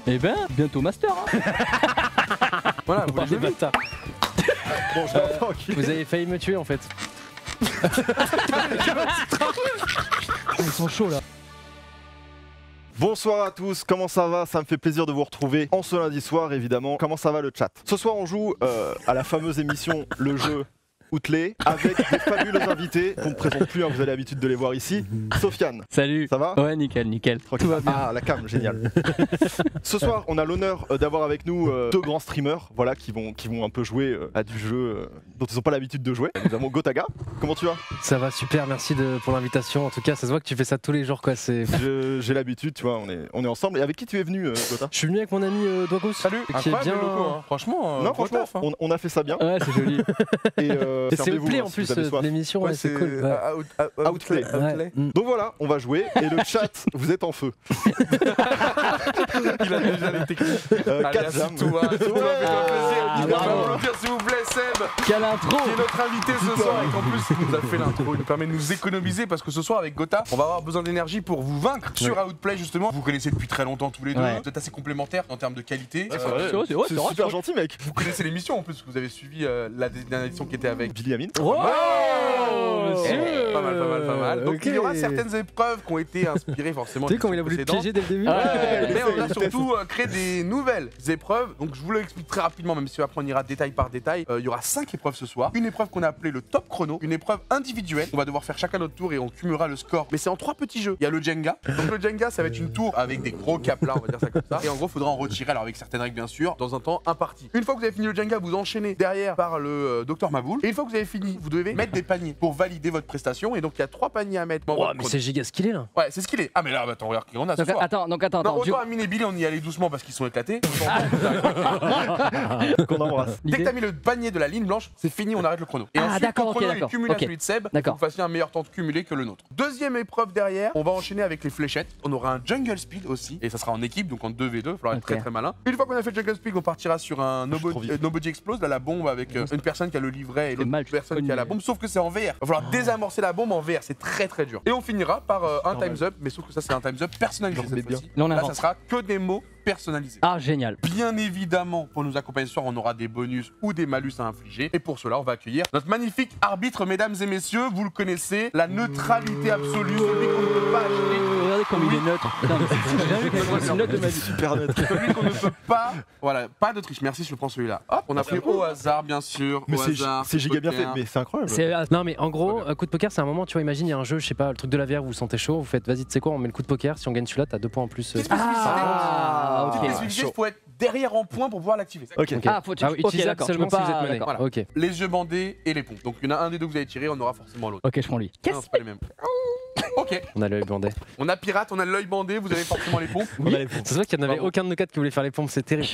Eh ben, bientôt master. Hein. Voilà, vous les bâtards. Bon, je vais tranquille. Vous avez failli me tuer en fait. Ils sont chauds là. Bonsoir à tous, comment ça va? Ça me fait plaisir de vous retrouver en ce lundi soir évidemment. Comment ça va le chat? Ce soir on joue à la fameuse émission Le Jeu Outlé avec des fabuleux invités qu'on ne présente plus, hein, vous avez l'habitude de les voir ici. Sofiane. Salut. Ça va? Ouais, nickel, nickel. Tout va bien. Ah, la cam, génial. Ce soir, on a l'honneur d'avoir avec nous deux grands streamers, voilà, qui vont un peu jouer à du jeu dont ils n'ont pas l'habitude de jouer. Nous avons Gotaga. Comment tu vas? Ça va super, merci pour l'invitation. En tout cas, ça se voit que tu fais ça tous les jours, quoi. J'ai l'habitude, tu vois, on est ensemble. Et avec qui tu es venu, Gota? Je suis venu avec mon ami Dogos. Salut. Qui est bien. Locaux, hein. Franchement, Non, gros franchement, taf, hein. on a fait ça bien. Ouais, c'est joli. Et Et c'est servez-vous, Outplay hein, en si plus vous avez soif. l'émission, ouais, c'est cool. Ouais. Outplay. Ouais. Donc voilà, on va jouer et le chat, vous êtes en feu. Il a déjà les techniques. Allez, 4 jams. assis-toi, fais-toi plaisir. Ah, Il va bravo. applaudir s'il vous plaît, Seb, Quelle intro. qui est notre invité ce soir et qu'en plus il nous a fait l'intro. Il nous permet de nous économiser parce que ce soir avec Gotha, on va avoir besoin d'énergie pour vous vaincre sur Outplay justement. Vous connaissez depuis très longtemps tous les deux. Ouais. Vous êtes assez complémentaires en termes de qualité. Ouais, c'est c'est super gentil, mec. Vous connaissez l'émission en plus, vous avez suivi la dernière édition qui était avec. Billy Amin. Oh, Eh, monsieur. Pas mal, pas mal, pas mal. Donc Ok. il y aura certaines épreuves qui ont été inspirées forcément. Tu sais des comment il a voulu te précédentes. piéger dès le début? Ouais. Mais on a il surtout créé des nouvelles épreuves. Donc je vous l'explique très rapidement, même si après on ira détail par détail. Il y aura 5 épreuves ce soir. Une épreuve qu'on a appelée le top chrono, une épreuve individuelle. On va devoir faire chacun notre tour et on cumulera le score. Mais c'est en 3 petits jeux. Il y a le Jenga. Donc le Jenga, ça va être une tour avec des gros caplas, on va dire ça comme ça. Et en gros, il faudra en retirer, alors avec certaines règles bien sûr, dans un temps imparti. Une fois que vous avez fini le Jenga, vous enchaînez derrière par le Dr Maboul. Et une fois que vous avez fini, vous devez mettre des paniers pour valider votre prestation. Et donc il y a 3 paniers à mettre. dans Oh, votre mais chrono. c'est giga skillé là. Ouais, c'est ce qu'il est. Ah mais là, attends, regarde qui on a ce Donc soir. attends, Non, du- autant Amine et Billy, on y allait doucement parce qu'ils sont éclatés. Qu'on embrasse. Dès que t'as mis le panier de la ligne blanche, c'est fini, on arrête le chrono. Et Ah, ensuite, d'accord, ton ok, chrono d'accord. est cumulé à Ok. celui de Seb. D'accord. Pour que vous fassiez un meilleur temps de cumulé que le nôtre. Deuxième épreuve derrière, on va enchaîner avec les fléchettes. On aura un jungle speed aussi. Et ça sera en équipe, donc en 2v2. Il va falloir être Ok. très très malin. Une fois qu'on a fait le jungle speed, on partira sur un Je suis trop vite. Nobody Explode, là, la bombe avec une personne qui a le livret et C'est mal l'autre personne connu. qui a la bombe. Sauf que c'est en VR. Il va falloir désamorcer la bombe en VR. C'est très très dur. Et on finira par un Normal. time's up. Mais sauf que ça, c'est un time's up personnalisé J'en remets cette bien. fois-ci. Là, on Là, ça invente. sera que des mots personnalisés. Ah, génial. Bien évidemment, pour nous accompagner ce soir, on aura des bonus ou des malus à infliger. Et pour cela, on va accueillir notre magnifique arbitre, mesdames et messieurs. Vous le connaissez, la neutralité absolue, celui qu'on ne peut pas acheter, Regardez comme il est neutre. Putain, mais c'est fou, j'ai jamais vu quelqu'un aussi neutre de ma vie. Super net. celui qu'on ne peut pas. Voilà, pas de triche. Merci, je prends celui-là. Hop, on a pris au hasard, bien sûr. Mais au hasard. c'est giga bien fait, Poker. mais c'est incroyable. C'est Non mais en gros, un coup de poker c'est un moment, tu vois, imagine il y a un jeu, je sais pas, le truc de la VR, vous vous sentez chaud, vous faites vas-y, tu sais quoi, on met le coup de poker, si on gagne celui-là, t'as 2 points en plus. Petite Ah, Petite ok. spécificité, il faut être derrière en point pour pouvoir l'activer. Ok. Ok. Ah, faut Ah oui, ok, utilisable d'accord, seulement je peux si vous pas- êtes mené. d'accord. Voilà. Ok. Les yeux bandés et les pompes. Donc il y en a un des deux que vous allez tirer, on aura forcément l'autre. Ok, je prends lui. Non, c'est pas les mêmes. Ok, On a l'œil bandé. on a pirate, on a l'œil bandé, vous avez forcément les pompes. On a les pompes. C'est vrai qu'il n'y en avait Bravo. aucun de nos 4 qui voulait faire les pompes, c'est terrible.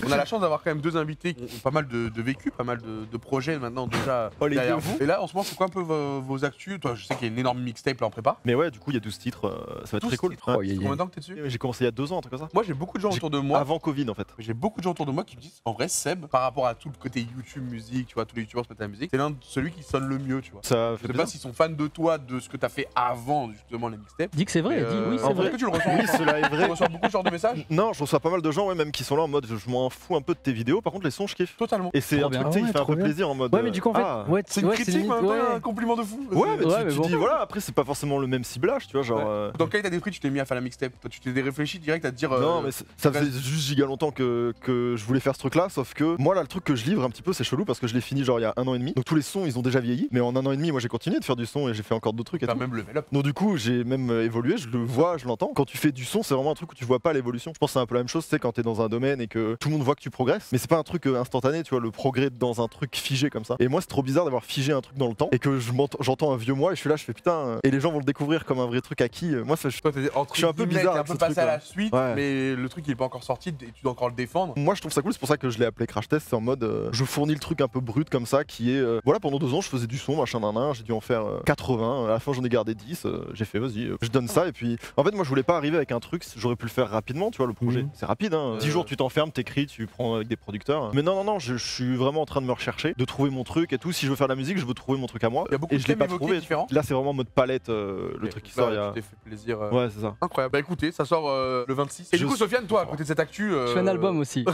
On a la chance d'avoir quand même 2 invités qui ont pas mal de vécu, pas mal de projets maintenant déjà Oh, les derrière deux. vous. Et là, en ce moment, c'est quoi un peu vos actus? Toi, je sais qu'il y a une énorme mixtape là en prépa. Mais ouais, du coup, il y a 12 titres, ça va être 12 très cool. titres. Ouais. Oh, yeah, yeah. Combien de temps que t'es dessus? J'ai commencé il y a 2 ans, un truc comme ça. Moi, j'ai beaucoup de gens autour de moi. Avant Covid en fait. J'ai beaucoup de gens autour de moi qui me disent, en vrai, Seb, par rapport à tout le côté YouTube, musique, tu vois, tous les youtubeurs se mettent à la musique, c'est celui qui sonne le mieux, tu vois. Ça Je fait sais pas plaisir. s'ils sont fans de toi, de ce que t'as fait avant justement les mixtapes. Dis que c'est vrai, Mais, dis oui, en c'est Est-ce vrai. que tu le ressens? Oui, cela est Tu vrai. reçois beaucoup ce genre de messages? Non, je reçois pas mal de gens, ouais, même qui sont là en mode je m'en fous un peu de tes vidéos. Par contre, les sons, je kiffe. Totalement. Et c'est Trop un truc, bien. tu sais, il Ouais, fait un trop peu bien. plaisir en mode. Ouais mais du coup en fait, ah. ouais, C'est une ouais, critique, limite, mais en même temps, ouais. un compliment de fou. Ouais, mais Ouais, tu mais te bon. dis, voilà, après, c'est pas forcément le même ciblage, tu vois, genre. Dans quel état d'esprit tu t'es mis à faire la mixtape? Toi, tu t'es réfléchi direct à te dire. Non, mais ça faisait juste giga longtemps que je voulais faire ce truc là, sauf que moi là, le truc que je livre un petit peu, c'est chelou parce que je l'ai fini genre il y a 1 an et demi. Donc tous les sons ils ont déjà vieilli, mais en 1 an et demi, moi j'ai continué de faire du son et j'ai fait encore d'autres trucs et T'as tout. même level up. Donc du coup, j'ai même évolué, je le vois, je l'entends. Quand tu fais du son, c'est vraiment un truc où tu vois pas l'évolution. Je pense que c'est un peu la même chose, tu sais, quand t'es dans un domaine et que tout le monde voit que tu progresses, mais c'est pas un truc instantané, tu vois, le progrès dans un truc figé comme ça. Et moi, c'est trop bizarre d'avoir figé un truc dans le temps et que j'entends un vieux moi et je suis là, je fais putain, et les gens vont le découvrir comme un vrai truc acquis. Moi, ça, Toi, t'es entre Je suis un peu guillemets, bizarre t'es un avec peu ce passé truc, à la ouais. suite, Ouais. mais le truc il est pas encore sorti et tu dois encore le défendre. moi je trouve ça cool, c'est pour ça que je l'ai appelé Crash Test, c'est en mode je fournis le truc un peu brut comme ça qui est voilà, pendant 2 ans je faisais du son machin nan nan, j'ai dû en faire 80, à la fin j'en ai gardé 10, j'ai fait vas-y, je donne ça et puis en fait moi je voulais pas arriver avec un truc, j'aurais pu le faire rapidement, tu vois le projet, c'est rapide hein. 10 jours tu t'enfermes, t'écris, tu prends avec des producteurs. Mais non, je suis vraiment en train de me rechercher, de trouver mon truc et tout. Si je veux faire de la musique, je veux trouver mon truc à moi. Il y a beaucoup et de je l'ai thèmes pas évoqués trouvé. différents. Là c'est vraiment mode palette le truc qui sort. Tu t'es fait plaisir. Ouais c'est ça. Incroyable. Bah écoutez, ça sort le 26. Et du coup Sofiane, toi à côté de cette actu, Je fais un album aussi.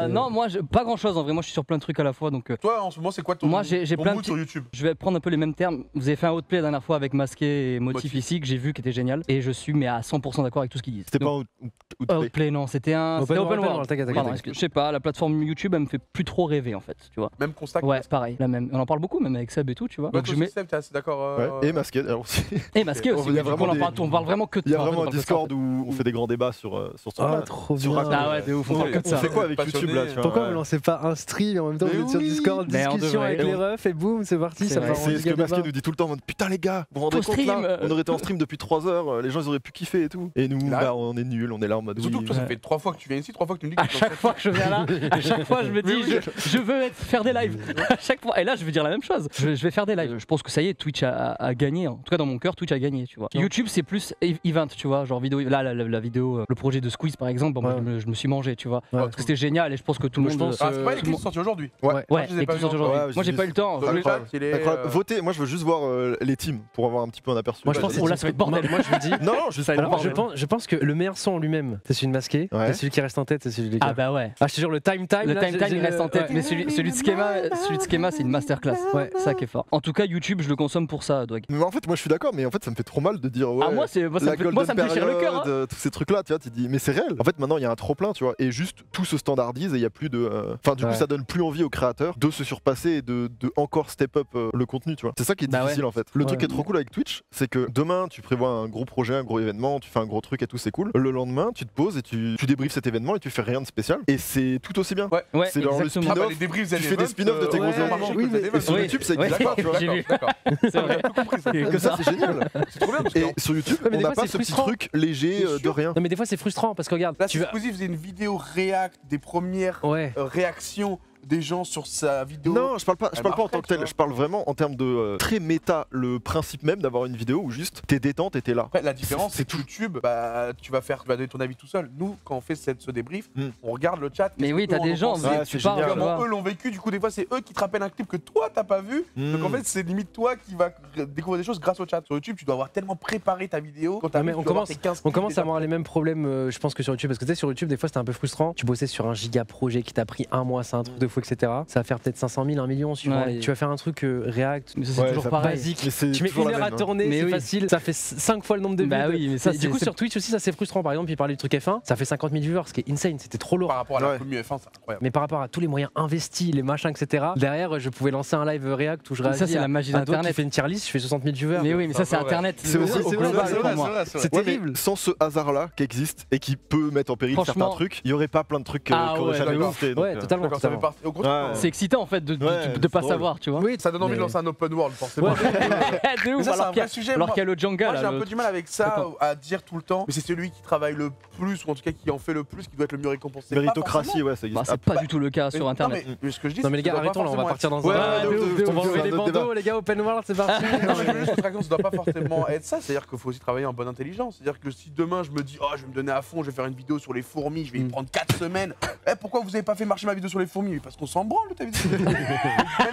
Non, moi, pas grand chose en vrai. Moi, je suis sur plein de trucs à la fois. Donc, toi en ce moment, c'est quoi ton, moi, j'ai ton plein de mood sur YouTube? je vais prendre un peu les mêmes termes. Vous avez fait un outplay la dernière fois avec Masqué et Motif ici que j'ai vu qui était génial. Et je suis mais à 100% d'accord avec tout ce qu'ils disent. C'était pas Donc, un outplay, non, c'était Open World. t'inquiète. Pardon, je sais pas, la plateforme YouTube, elle me fait plus trop rêver en fait, tu vois. Même constat. Ouais, c'est pareil, la même. On en parle beaucoup, même avec Seb et tout, tu vois. Donc Donc je mets. Seb, t'es assez d'accord. Ouais. Et Masqué alors aussi. Et Masqué aussi. Il y a Du coup, vraiment on parle vraiment que de Il y a ça, en fait, vraiment on un parle que de ça, en Discord où on fait des grands débats sur son Ah, chat. trop Sur bien. Raconte. Ah ouais, de ouf, on parle que de On ça. fait quoi avec Passionné. YouTube là tu vois, Pourquoi ouais. vous lancez pas un stream et en même temps Mais vous êtes sur oui. Discord, Mais on discussion devrait. avec les refs et boum, c'est parti, C'est ça vrai. part en C'est ce que giga Masqué débat. nous dit tout le temps en mode putain les gars, vous vous rendez Faut compte là, stream. on aurait été en stream depuis 3 heures, les gens ils auraient pu kiffer et tout. Et nous Là, bah on est nuls, on est là en mode Surtout oui. que toi, ça fait 3 fois que tu viens ici, 3 fois que tu me dis que À chaque fois que je viens là, à chaque fois je me dis je veux faire des lives. À chaque fois. Et là je vais dire la même chose. Je vais faire des lives. Je pense que ça y est, Twitch a gagné. En tout cas dans mon cœur, Twitch a gagné, tu vois. YouTube c'est plus event, tu vois, genre vidéo. Là la vidéo, le projet de Squeeze par exemple, bon, moi, je me suis mangé, tu vois. Parce que c'était génial et je pense que tout le Moi, je monde. pense, Ah, c'est pas les tout le clips monde- sortis aujourd'hui. Ouais. Ouais, je les ai et pas tout vus aujourd'hui. encore. Ouais, Moi j'ai pas eu le temps. Sur le Incroyable. chat, il est. Incroyable. Votez, moi je veux juste voir les teams pour avoir un petit peu un aperçu. Moi je pense Oh là, ça va être bordel. Moi je vous dis. Non, juste Ça va être pour bordel. voir. Je pense que le meilleur son en lui-même, c'est celui de Masqué. Ouais. Et celui qui reste en tête, c'est celui de Ah bah ouais. Ah, je te jure, le time. Le là, time j'ai il reste en tête, ouais. mais celui de Schema, c'est une masterclass. Ouais. Ça qui est fort. En tout cas, YouTube, je le consomme pour ça, Dwag. Mais en fait, moi je suis d'accord, mais en fait, ça me fait trop mal de dire ouais. Ah moi, ça la me fait golden déchire le cœur. Hein. période, tous ces trucs-là, tu vois, tu dis, mais c'est réel. En fait, maintenant, il y a un trop plein, tu vois, et juste tout se standardise et il y a plus de. Enfin, du coup, Ouais. ça donne plus envie aux créateurs de se surpasser et de encore step up le contenu, tu vois. C'est ça qui est Bah difficile en fait. Le truc Ouais. qui est trop cool avec Twitch, c'est que demain, tu prévois un gros projet, un gros événement, tu fais un gros truc et tout, c'est cool. Le lendemain, tu te poses et tu débriefes cet événement et tu fais rien de spécial. Et c'est tout aussi bien. Ouais, C'est dans le exactement. Ah bah spin-off. les débriefs, Tu fais des spin-offs de tes gros événements. oui, mais- Et sur Oui. YouTube, c'est Ouais. exactement, tu vois. J'ai vu. D'accord. C'est vrai. Comme ça, c'est génial. C'est trop bien parce que Et sur YouTube, Ouais, mais on des n'a fois, pas c'est ce petit frustrant. truc léger Bien de sûr. rien. Non, mais des fois c'est frustrant parce que regarde, là, tu c'est vas. Squeezie faisait une vidéo react des premières Ouais. réactions des gens sur sa vidéo. Non, je parle pas en tant que marcherait, tu tel, vois. je parle vraiment en termes de très méta, le principe même d'avoir une vidéo où juste t'es détente et t'es là. Après, la différence, C'est c'est que YouTube, bah, tu vas donner ton avis tout seul. Nous, quand on fait ce débrief, on regarde le chat. Mais qu'est-ce oui, que eux t'as en des ont gens, pensé, Ouais, tu c'est parles, génial. tu vois. comment eux l'ont vécu. Du coup, des fois, c'est eux qui te rappellent un clip que toi, t'as pas vu. Donc en fait, c'est limite toi qui vas découvrir des choses grâce au chat. Sur YouTube, tu dois avoir tellement préparé ta vidéo. Quand Non, mais t'arrives, on tu dois avoir commence- tes 15 On clips commence à déjà avoir les mêmes problèmes, je pense, que sur YouTube. Parce que tu sais, sur YouTube, des fois, c'était un peu frustrant. Tu bossais sur un giga projet qui t'a pris un mois, c'est un truc de fou, etc. Ça va faire peut-être 500 000, 1 million, suivant. Ouais. les- Tu vas faire un truc React, Mais ça, c'est Ouais, toujours ça pareil. basique. Mais c'est Tu mets toujours une la heure à même, hein. tourner, Mais c'est oui. facile. Ça fait 5 fois le nombre de vues. Bah oui, mais ça, Et du coup, c'est- sur Twitch aussi, ça c'est frustrant. Par exemple, il parlait du truc F1, ça fait 50 000 viewers, ce qui est insane, c'était trop lourd. par rapport à la Ouais. commu F1, c'est incroyable. Mais par rapport à tous les moyens investis, les machins, etc., derrière, je pouvais lancer un live React où je réagis Ça, c'est la magie à toi qui d'Internet. fais une tier list, je fais 60 000 viewers. Mais oui, mais ça, c'est vrai. Internet. C'est aussi- Au c'est global, vrai, c'est pour vrai, moi. C'est Ouais, mais terrible. sans ce hasard-là qui existe et qui peut mettre en péril certains Franchement- trucs, il y aurait pas plein de trucs Ah qui auraient ouais, jamais d'accord. existé. donc, Ouais, totalement. D'accord, ça fait totalement. partie. Au contraire, Ouais. C'est excitant en fait de Ouais, pas c'est drôle. savoir, tu vois. Oui, ça donne envie mais- de lancer un open world, forcément. Ouais. De Mais ouf, ça, c'est un alors qu'il y a- vrai sujet. alors Moi- qu'il y a le Django Moi, là. j'ai un le- peu du mal avec ça, Attends. à dire tout le temps, mais c'est celui qui travaille le plus, ou en tout cas qui en fait le plus, qui doit être le mieux récompensé. Pas Méritocratie, forcément. ouais, ça Bah, existe. c'est pas du tout le cas sur Non, internet. mais ce que je dis, Non mais les c'est que gars, ça doit arrêtons pas là, on va partir dans Ouais, un. de ouf, de ouf, On va de ouf, enlever les un autre bandeaux, débat. les gars, open world, c'est parti. Non, mais je veux juste que ça doit pas forcément être ça, c'est-à-dire qu'il faut aussi travailler en bonne intelligence. C'est-à-dire que si demain je me dis, oh, je vais me donner à fond, je vais faire une vidéo sur les fourmis, je vais y prendre 4 semaines. Pourquoi vous avez pas fait marcher ma vidéo sur les fourmis? Mais parce qu'on s'en branle de ta vidéo. Même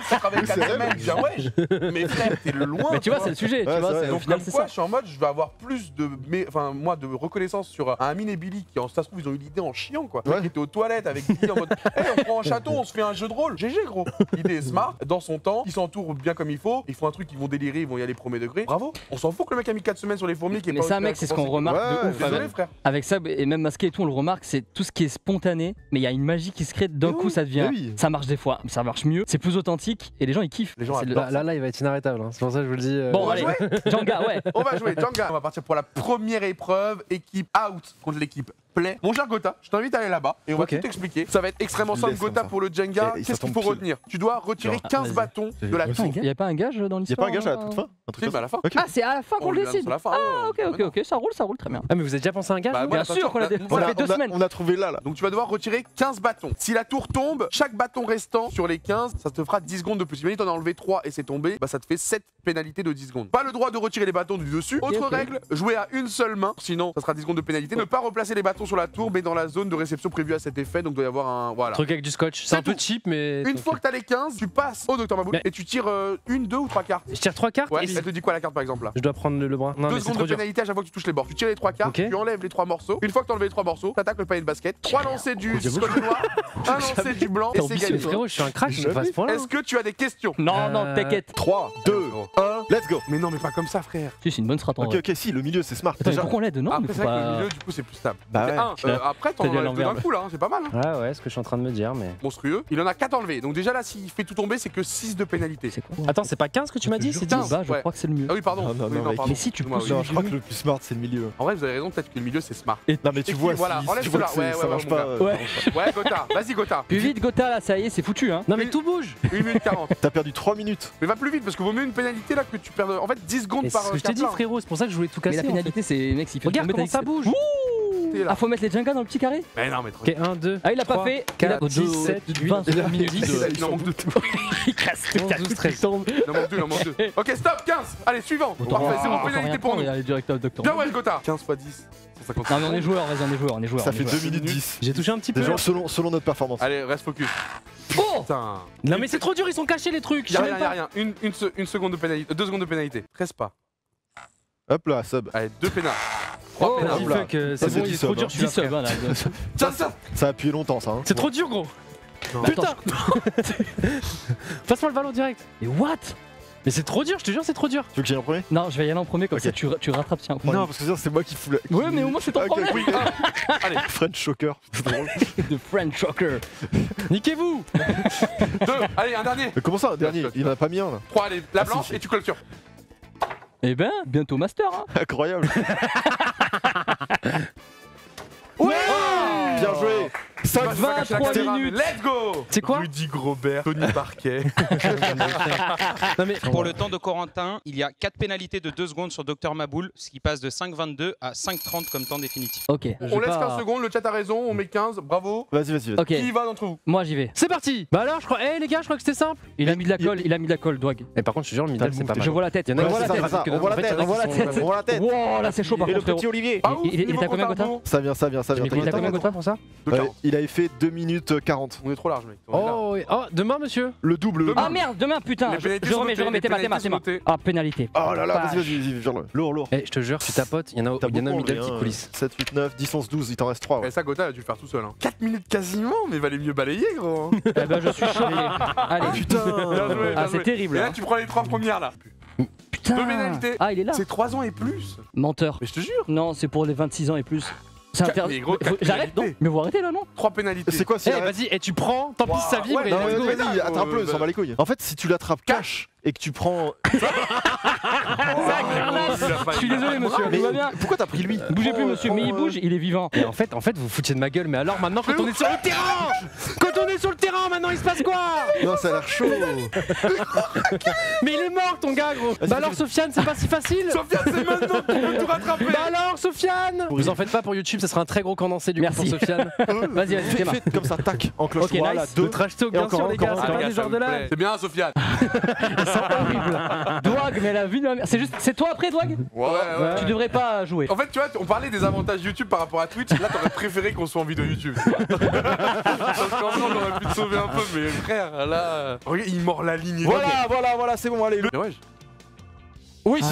si ça travaille 4 C'est vrai, semaines, je dis, ah ouais, mais frère, t'es loin. Mais tu vois, c'est le sujet, tu Ouais, vois. c'est vrai. Au Donc final, comme c'est quoi, ça. je suis en mode, je vais avoir plus de, moi, de reconnaissance sur un Amine et Billy qui, en ça se trouve, ils ont eu l'idée en chiant, quoi. Le mec Ouais. était aux toilettes avec Billy en mode, hey, on prend un château, on se fait un jeu de rôle. GG, gros. L'idée est smart, dans son temps, ils s'entourent bien comme il faut, ils font un truc, ils vont délirer, ils vont y aller premier degré. Bravo. On s'en fout que le mec a mis 4 semaines sur les fourmis. Qui est Mais pas ça, aussi mec, c'est ce qu'on récompensé. remarque de Ouais, ouf. Désolé, avec- frère. Avec ça, et même Masqué et tout, on le remarque, c'est tout ce qui est spontané, mais il y a une magie qui se crée, d'un Mais coup oui, ça devient. mais oui. Ça marche des fois, ça marche mieux, c'est plus authentique et les gens ils kiffent. Les gens C'est le- adorent. Là, il va être inarrêtable, hein. C'est pour ça que je vous le dis. Bon, va allez, jouer Djanga, ouais. On va jouer, Djanga. On va partir pour la première épreuve, équipe out contre l'équipe plaît. Mon cher Gotha, je t'invite à aller là-bas et on va Ok. tout t'expliquer. Ça va être extrêmement simple, Laisse comme Gotha, ça. pour le Jenga. Et ça Qu'est-ce qu'il tombe faut pile. retenir? Tu dois retirer Genre, 15 vas-y. bâtons de la tour. Il y a pas un gage dans Y'a l'histoire pas un gage à la toute fin? Un truc Si, comme bah à ça la fin. Ok. Ah, c'est à la fin qu'on On le le annonce décide. à la fin, Ah, ouais, ok, ça roule très bien. Ah, mais vous avez déjà pensé à un gage Bah, vous Bien attends, sûr qu'on l'a attends, ça fait 2 semaines. On a trouvé là. Donc tu vas devoir retirer 15 bâtons. Si la tour tombe, chaque bâton restant sur les 15, ça te fera 10 secondes de plus. Imagine t'en as enlevé 3 et c'est tombé, bah ça te fait 7 pénalités de 10 secondes. Pas le droit de retirer les bâtons du dessus. Autre ok. règle, jouer à une seule main, sinon ça sera 10 secondes de pénalité. Ne pas replacer les bâtons sur la tour mais dans la zone de réception prévue à cet effet, donc doit y avoir un... Voilà. Truc avec du scotch. C'est C'est un peu tout. cheap, mais. Une fois que t'as les 15, tu passes au Dr Maboul Mais- et tu tires une, 2 ou 3 cartes. Je tire 3 cartes Ouais, et elle te dit quoi la carte par exemple là? je dois prendre le bras. Non, 2 mais c'est secondes trop de dur. pénalité à chaque fois que tu touches les bords. Tu tires les 3 cartes, Ok. tu enlèves les 3 morceaux. Une fois que t'as enlevé les 3 morceaux, t'attaques le panier de basket. 3 lancers du scotch noir, un lancer du blanc et T'es c'est ambitieux, gagné. frérot, je suis un crack, je me fasse point là. Est-ce que tu as des questions? Non, t'inquiète. 3, 2, 1, let's go. Mais non, mais pas comme ça, frère. Si, c'est une bonne strat en Ok, vrai. ok, si, le milieu c'est smart. Attends, mais Déjà. pourquoi on l'aide? Non, mais Après, faut c'est vrai que le pas. milieu, du coup, c'est plus stable. Bah ouais. Après, t'en T'as dit à enlèves deux l'envers, d'un coup, là, hein, c'est pas mal. Hein. Ouais, ce que je suis en train de me dire, mais. Monstrueux. Il en a 4 enlevés. Donc, déjà là, s'il fait tout tomber, c'est que 6 de pénalité. C'est quoi? Attends, c'est pas 15 que tu m'as dit, c'est 10. Bah, je ouais. crois que c'est le mieux. Ah oui, pardon. Non, non, Oui, non, mec. pardon. Mais si tu Excuse-moi, pousses oui. Non, je crois que le plus smart c'est le milieu. En vrai, vous avez raison, peut-être que le milieu, c'est smart. Non, mais tu vois, voilà, si enlève tu vois que cela. ça Ouais, marche mon pas. gars. Ouais. Ouais, Gotha, vas-y, Gotha. Plus vite, Gotha, là, ça y est, c'est foutu, hein. Non, mais tout bouge. 1 minute 40. T'as perdu 3 minutes. Mais va plus vite parce que vaut mieux une pénalité là que tu perds. En fait, 10 secondes Mais par c'est ce que je t'ai carte dit, là. frérot, c'est pour ça que je voulais tout Mais casser. la en fait. pénalité, c'est mec, s'il fait Regarde tomber, comment t'as ça dit- bouge. T'es là. Ah, faut mettre les Jenga dans le petit carré? Mais non, mais Ok, 1, 2. Ah, il a pas 3, fait. 4, Il a 6, 7, 8, 20 minutes. Il en manque 2. Il casse 11, 12, 13. Il en manque 2, il en manque 2. Ok, stop, 15. Allez, suivant. Parfait, zéro pénalité pour nous. Il est direct au docteur. Bien, ouais, Gotha. 15 x 10. 150. Non, mais on est joueurs, vas-y, on est joueurs. Ça on est fait joueurs. 2 minutes 10. J'ai touché un petit peu. Déjà, selon notre performance. Allez, reste focus. Oh Putain. Non, mais c'est trop dur, ils sont cachés les trucs. Y'a rien, y'a rien. Une seconde de pénalité. 2 secondes de pénalité. 13 pas. Hop là, sub. Allez, 2 pénals. 3 Oh, pénals. Vas-y, Oula. fuck, Ça, c'est c'est bon, il est 10 trop subs, dur hein. celui-là. 10 subs, frère. hein, là. Tiens, ça. Ça a appuyé longtemps ça. Hein. C'est trop dur, gros. Non. Putain. Passe-moi le ballon direct. Mais what? Mais c'est trop dur, je te jure, c'est trop dur. Tu veux que j'aille en premier? Non, je vais y aller en premier, comme Ok. ça tu rattrapes, tiens. Non, parce que sinon c'est moi qui fous la. Ouais, mais au moins, c'est ton Ok, problème. oui. Allez. French Shocker, c'est drôle. De French Shocker. Niquez-vous. 2. Allez, un dernier. Mais comment ça, un dernier? Il en a pas mis un là. 3, allez, la Ah, si, blanche si. et tu clôtures. Eh ben, bientôt master, hein. Incroyable. Ouais. Bien joué. 5 Bah, c'est pas caché la 23 caméra, minutes. mais Let's go. C'est quoi Rudy Grobert, Tony Parquet. Non, mais. Pour le temps de Corentin, il y a 4 pénalités de 2 secondes sur Dr Maboul, ce qui passe de 5,22 à 5,30 comme temps définitif. Ok. On laisse 15 secondes, le chat a raison, on met 15, bravo. Vas-y. Ok, Qui y va d'entre vous? moi j'y vais. C'est parti. Bah alors, je crois. Eh les gars, je crois que c'était simple. Il a mis de la colle, Dwag. Et par contre, je te jure, le middle, c'est pas mal. Je vois la tête. Il y en a On qui voit la sont tête. rapides que On voit la d'autres. tête, En fait, on voit la il y en a qui tête. sont- On voit la tête. Wow, là c'est chaud par Et le contre, frérot. petit Olivier. Pas ouf, il niveau t'a combien, compte à Gotha vous. Ça vient. Il a combien Gotha pour ça? De 40. Il avait fait 2 minutes 40. On est trop large, mec. On est là. Oh, oui. Oh, demain, monsieur. Le double. Demain. Ah merde, demain putain. Les pénalités Je sont remets, notées, les t'es mal, pénalités sont notées. Ah, pénalité. Oh là là, Vache. vas-y, vire-le. Lourd. Eh, je te jure, tu tapotes, il y en a T'as un beaucoup middle enlevé, qui hein. coulisse. 7, 8, 9, 10, 11, 12, il t'en reste 3. Et ça, Gotha, il a dû le faire tout seul. 4 minutes quasiment, mais valait mieux balayer, gros. Eh ben, je suis choqué. Allez, Putain. Bien joué, Ah, bien c'est joué. terrible. Et là, hein. tu prends les 3 premières là. Putain. Deux pénalités. Ah, il est là. C'est 3 ans et plus. Menteur. Mais je te jure. Non, c'est pour les 26 ans et plus. C'est Mais interdit. gros, quatre J'arrête, non? pénalités. Mais vous arrêtez là, non? 3 pénalités. C'est quoi si Eh, vas-y, et tu prends, tant pis si ça vibre. ouais, et non, let's go. Vas-y, attrape-le, s'en bat les couilles. En fait, si tu l'attrapes cash et que tu prends. Je suis désolé, monsieur. Mais Tout va bien. pourquoi t'as pris lui? Bougez plus, monsieur. Mais il bouge, il est vivant. Et en fait, vous foutiez de ma gueule, mais alors maintenant, quand on est sur le terrain, quand on est sur le terrain, maintenant, il se passe quoi? Non, ça a l'air chaud. Mais il est mort, ton gars, gros. Bah alors, Sofiane, c'est pas si facile. Sofiane, c'est maintenant que tu peux tout rattraper. Bah alors, Sofiane. Vous en faites pas pour YouTube, ça sera un très gros condensé du coup Merci. pour Sofiane. Vas-y, vas-y, démarre. Fais comme ça, tac, enclenche. Ok, Voilà, nice. 2. Le trash talk, bien encore, sûr, les gars, encore, c'est encore. pas des genres de là. C'est bien, Sofiane. Dwag, mais la vue de ma mère. C'est toi après, Dwag? Ouais. Tu devrais pas jouer. En fait, tu vois, on parlait des avantages YouTube par rapport à Twitch. Là, t'aurais préféré qu'on soit en vidéo YouTube. Parce qu'en vrai, on aurait pu te sauver un peu, mais frère, là. Regarde, il mord la ligne. Voilà, c'est bon, allez. Mais ouais. Oui,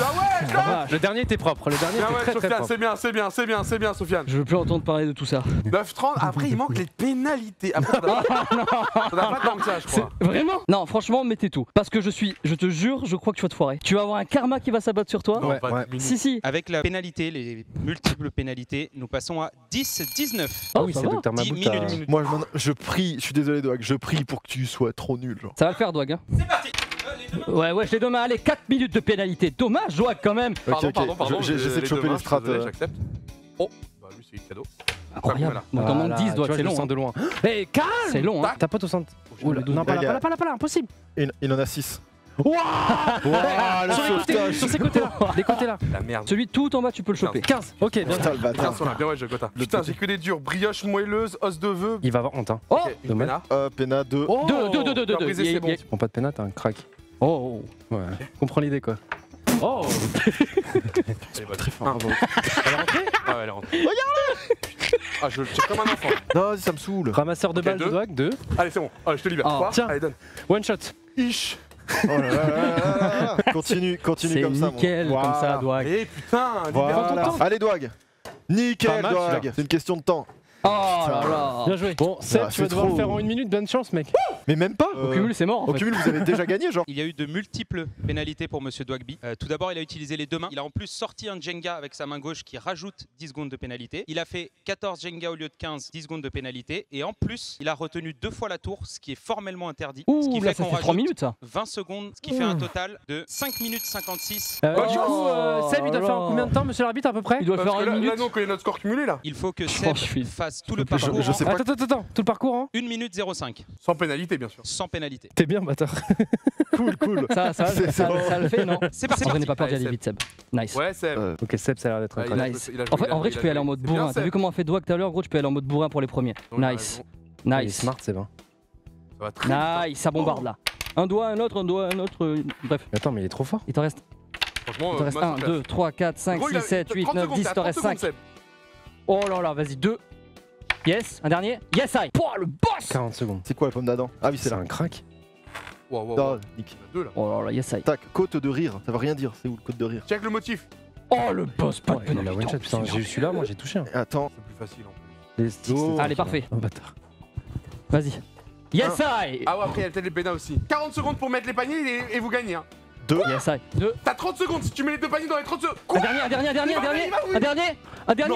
Ah, le dernier était propre, le dernier Bien était ouais, très très Sofiane, propre. c'est bien, Sofiane. Je veux plus entendre parler de tout ça. 9,30. Après, il manque les pénalités. Après, t'en as pas tant que ça, je crois. Vraiment? Non, franchement, mettez tout. Parce que je te jure, je crois que tu vas te foirer. Tu vas avoir un karma qui va s'abattre sur toi. Non, Ouais, pas ouais. 10 minutes. Si. Avec la pénalité, les multiples pénalités, nous passons à 10-19. Ah oui, ça c'est va. Dr 10 Maboul. minutes. Moi, je prie, je suis désolé, Doag, je prie pour que tu sois trop nul. Genre. Ça va le faire, Dwag. Hein. C'est parti. Ouais, je les demain. Allez, 4 minutes de pénalité. Dommage, Dwag, quand même. Pardon, Ok, pardon. j'essaie de choper demain, les strats. je suis désolé, J'accepte. Oh, bah lui, c'est cadeau. Incroyable. Donc t'en manques 10, doigts, c'est long. de loin. Eh, calme. C'est long, hein. T'as pas au centre. Oula, non, pas là, impossible. Il en a 6. Sur ces côtés-là. Les côtés-là. La merde. Celui tout en bas, tu peux le choper. 15. Ok, bien. Putain, le bâtard. Bien ouais, je Gotha. Putain, j'ai que des durs. Brioche moelleuse, os de vœuf. Il va avoir honte. Hein. Oh Ok, une dommage. pena. Pena 2. Oh, Deux. tu vas briser, c'est bon. Tu prends pas de pénat, t'as un crack. Oh. Ouais. Comprends l'idée quoi. Oh. Elle est très fort. Elle est rentrée. Ah ouais, elle est rentrée. Regarde. Ah, je le tire comme un enfant. Non, ça me saoule. Ramasseur de Ok, balles, deux. je dois. 2. Allez, c'est bon. Allez, je te libère. Ah, Quoi tiens. Allez, donne. One shot. Ish. Oh là là là là. Continue C'est comme ça. nickel, comme ça, Douag. Eh putain, libère ton Voilà. temps. Allez, Douag. Nickel, Pas mal, Douag. celui-là. C'est une question de temps. Oh là là. Bien joué. Bon, Seb, Ah, tu vas c'est devoir le trop. faire en 1 minute. Bonne chance, mec. Mais même pas. Au cumul, c'est mort. en Au fait. cumul, vous avez déjà gagné, genre. Il y a eu de multiples pénalités pour Monsieur Dwagby. Tout d'abord, il a utilisé les deux mains. Il a en plus sorti un Jenga avec sa main gauche qui rajoute 10 secondes de pénalité. Il a fait 14 Jenga au lieu de 15, 10 secondes de pénalité. Et en plus, il a retenu 2 fois la tour, ce qui est formellement interdit. Ce Ouh, qui là, fait ça qu'on fait 3 rajoute minutes, ça. 20 secondes, ce qui fait un total de 5 minutes 56. Du coup, Seb, il doit faire en combien de temps, monsieur l'arbitre, à peu près? Il doit Parce faire que une là, minute. non, quand il y a notre score cumulé là. Il faut que Franchement, Seb je suis- fasse tout le peux- parcours je sais en pas. Attends, tout le parcours, hein? 1 minute 05, Sans pénalité, bien sûr. sans pénalité. T'es bien, bâtard. Cool. Ça le fait, non? C'est parti. En vrai, n'aie pas peur d'y aller Seb. vite, Seb. Nice. Ouais, Seb. Ok, Seb, ça a l'air d'être un Ouais, crack. il a- Nice. il a joué, En fait, il a en vrai, joué, tu peux y aller en mode C'est bien, bourrin. T'as Seb. vu comment on fait Douag tout à l'heure, gros? Tu peux y aller en mode bourrin pour les premiers. Donc, il a Nice. raison. Il est Nice. smart, Seb. Hein. Ça va très vite. Nice, ça bombarde là. Un doigt, un autre, bref, Attends, mais il est trop fort. il t'en reste, Franchement, il t'en reste moi, 1, ça 2, 3, 4, 5, Gros, il 6, a- 7, 8, 30 9, secondes, 10, t'as il t'en 30 reste secondes, 5. Seb. Oh là là, vas-y, 2. Yes, un dernier. Yes, I. Pouah, le boss. 40 secondes. C'est quoi la pomme d'Adam? Ah oui, c'est C'est là. un crack. Wow, wow, Non, wow. nique. Il y en a 2 là. Oh là là, yes, I. Tac, côte de rire. Ça veut rien dire. C'est où le côte de rire? Check le motif. Oh, le boss, pas de Il a la one pénalité. shot, putain. J'ai eu celui-là, moi, j'ai touché. Hein. Attends. C'est plus facile en plus. Les sticks. Oh. c'était Allez, celui-là. parfait. Oh, bâtard. Vas-y. Yes, I. Ah ouais, après il y a peut-être les pénas aussi. 40 secondes pour mettre les paniers et vous gagnez. Hein. 2. Yes, I. 2. T'as 30 secondes si tu mets les 2 paniers dans les 30 secondes. Un Quoi dernier, Il va, il va, oui. Non. un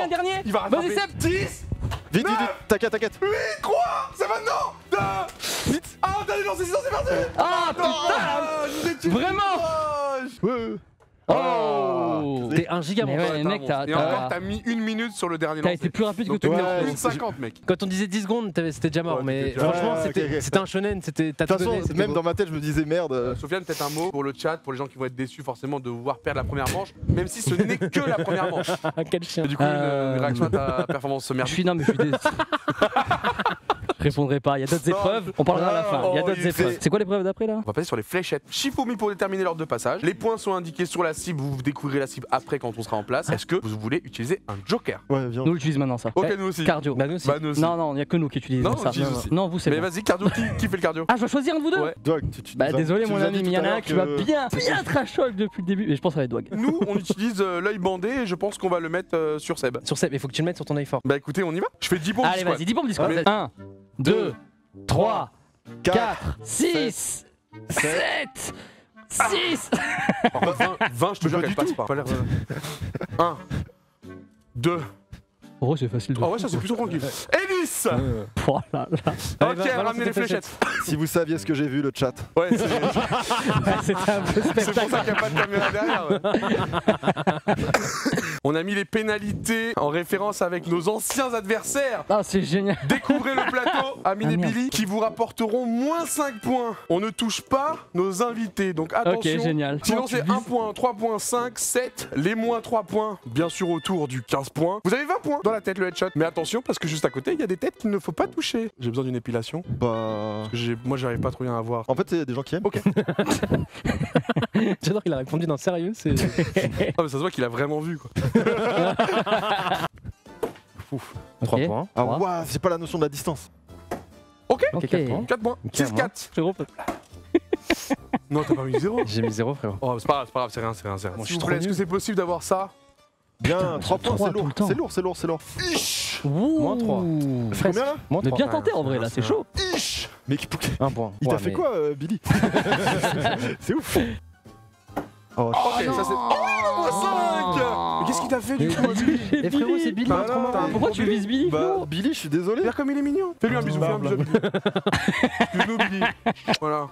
dernier. Il va rattraper. Vas-y, Seb. 10, Vite. T'inquiète. 8, 3, c'est maintenant 2, vite. Ah, t'as lancé 6 c'est parti. Ah, putain. Ah, je vous ai tué. Vraiment Ouais. Oh. T'es un giga Mais bon. ouais, mec, Et encore, t'as mis 1 minute sur le dernier t'as lancer. été plus rapide que Donc, tout le Ouais, monde. t'es 1 minute 50, mec. Quand on disait 10 secondes, c'était déjà mort. Ouais, Mais t'étais déjà- franchement, Ouais, c'était ok. c'était un shonen. T'as De tout toute façon, donné. c'était même beau. dans ma tête, je me disais merde. Sofiane, peut-être un mot pour le chat, pour les gens qui vont être déçus forcément de voir perdre la première manche, même si ce n'est que la première manche. Quel chien. Et du coup, une réaction à ta performance Je merdique. suis non mais je suis désolé. Je répondrai pas, il y a d'autres Non. épreuves, on parlera à la fin. Il y a Oh, d'autres il épreuves. fait- C'est quoi l'épreuve d'après là? On va passer sur les fléchettes. Shifumi pour déterminer l'ordre de passage. Les points sont indiqués sur la cible, vous découvrirez la cible après quand on sera en place. Est-ce que vous voulez utiliser un joker? Ouais, viens. Nous l'utilise maintenant ça. Ok, nous aussi. Cardio. Bah, nous aussi. Bah, nous aussi. Non, non, il n'y a que nous qui utilisons Non, on ça. utilise aussi. Non, vous c'est Mais bon. vas-y, cardio, qui fait le cardio? Ah, je dois choisir un de vous deux? Ouais. Douag, tu Bah nous as- désolé tu mon nous as ami, dit mais il y tout en à a un l'heure qui va que- bien trash-talk depuis le début. Et je pense que ça va être Douag. Nous, on utilise l'œil bandé et je pense qu'on va le mettre sur Seb. Sur Seb, il faut que tu le mettes sur ton œil fort. Bah écoutez, on y va. Je fais 10 pompes. Allez, vas-y, dis pour me discours. Allez. 1, 2, 3, 4, 4, 6, 7, 6. 20, je te jure qu'elle passe pas. 1, 2. Oh, c'est facile de. Oh ouais, ça c'est plutôt tranquille. Et 10. Oh là là. Allez, Ok, balance ramenez tes les fléchettes. Si vous saviez ce que j'ai vu, le chat. Ouais, c'est C'était un peu c'est pour ça spectaculaire. qu'il n'y a pas de caméra derrière. Ouais. On a mis les pénalités en référence avec nos anciens adversaires. Ah, c'est génial. Découvrez le plateau, Amine Ah, et merde. Billy, qui vous rapporteront moins 5 points. On ne touche pas nos invités, donc Ok, attention. génial. Sinon Oh, tu c'est vises. 1 point, 3 points, 5, 7, les moins 3 points, bien sûr autour du 15 points. Vous avez 20 points dans la tête le headshot, mais attention parce que juste à côté il y a des têtes qu'il ne faut pas toucher. J'ai besoin d'une épilation, Bah. moi j'arrive pas trop bien à voir. En fait, il y a des gens qui aiment. Ok. J'adore qu'il a répondu dans sérieux. C'est. Ah mais ça se voit qu'il a vraiment vu quoi. 3 Ok. points. Ah, Trois. waouh, j'ai pas la notion de la distance. Ok, Ok. 4 points. 4 points, Ok, 6, 4. Frérot, Non t'as pas mis 0. J'ai mis 0, frérot. Oh c'est pas grave, c'est rien. Bon, je S'il suis vous trop plaît, est-ce que nul. c'est possible d'avoir ça? Bien, Putain, 3 j'ai points, trois c'est tout lourd. le temps. C'est lourd. Ish. Moins 3. C'est combien là? Moins Mais 3. bien tenté en vrai là, c'est chaud. Ish. Mais 1 point. il Ouais, t'a fait mais- quoi, Billy? C'est ouf. Oh, Ok, ça c'est... Oh, moins 5. Mais qu'est-ce qu'il t'a fait du coup Billy? Eh frérot, c'est Billy. Bah, trop non, marrant. Pourquoi tu vises Billy, Bah, frérot? Billy, je suis désolé. Regarde comme il est mignon. Fais-lui un bisou, fais un bisou à Billy. Excuse-nous Billy. Voilà.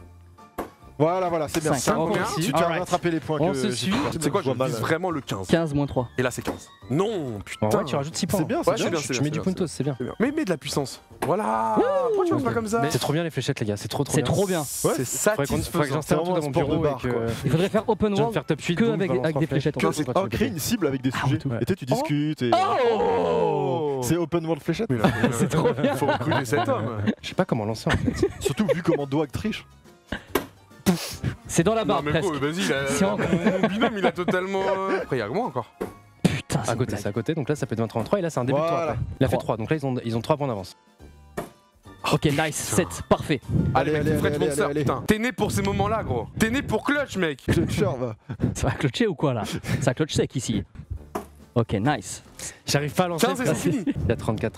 Voilà, c'est bien. 5. Combien Tu as rattrapé les points On que se j'ai suit. perdu. C'est quoi, je vois mal. vise vraiment le 15. 15 moins 3. Et là, c'est 15. Non, putain. En vrai, tu rajoutes 6 points. C'est bien, Ouais, c'est c'est bien. bien, Tu mets du puntos, c'est bien. C'est bien. Mais de la puissance. Voilà. Pourquoi tu fais pas comme ça? C'est trop bien les fléchettes, les gars. C'est trop C'est bien. trop bien. C'est Faudrait que satisfaisant. j'installe C'est tout dans vraiment mon un sport de bureau bar, et que. quoi. Il faudrait faire open Je viens de world faire top 8 que boum, avec balance des trois fléchettes. Que en c'est fait. quand tu créer fais. une cible avec des Ah, sujets. ouais. Et tu discutes et. Oh C'est open world fléchette. C'est trop bien. Faut recruter cet homme. Je sais pas comment lancer en fait. Surtout vu comment Doag triche. C'est dans la Non, barre mais presque. gros, vas-y, C'est encore- mon binôme, il a totalement. Après, il y a que moi encore. Putain, À côté, c'est à côté. Donc là, ça peut être 23 et là, c'est un début de tour. Voilà. après. Il a fait 3. Donc là, ils ont 3 points d'avance. Ok, nice, 7, parfait. Allez, mec, allez, French allez, Monster, allez. putain. T'es né pour ces moments-là, gros. T'es né pour clutch, mec. Clutcher, va. Ça va clutcher ou quoi là Ça clutch sec ici. Ok, nice. J'arrive pas à lancer. 15 et c'est fini. Il y a 34.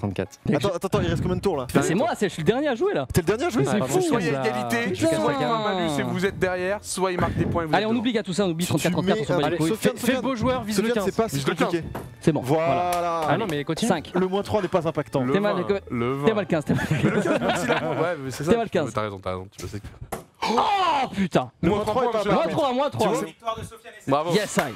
Attends, il reste combien de tours là? Mais c'est moi, je suis le dernier à jouer là. T'es le dernier à jouer, Ouais, c'est pardon, fou. je Soit il y a casse la- égalité, je casse soit la il y a un carte. malus et vous êtes derrière, soit il marque des points et vous Allez, êtes on devant. oublie à tout ça, on oublie Si tu 34-34, mets- on s'en bat les allez, couilles. Sofiane, Fais le beau joueur, vise le Sofiane, 15. c'est pas si Vise le 15. compliqué. C'est bon, voilà. Voilà. Ah non, mais continue. 5. Le moins 3 n'est pas impactant. Le T'es mal, 20, le 20. T'es mal 15, t'es mal 15. Mais le 15, même s'il a- Ouais, mais c'est ça. T'es mal 15. T'as raison, tu le sais. Oh putain. Le Moins moins 3 3 est points, pas monsieur. Moins impactant. 3, moins 3. Victoire de Sofiane et Bravo. Yes, I.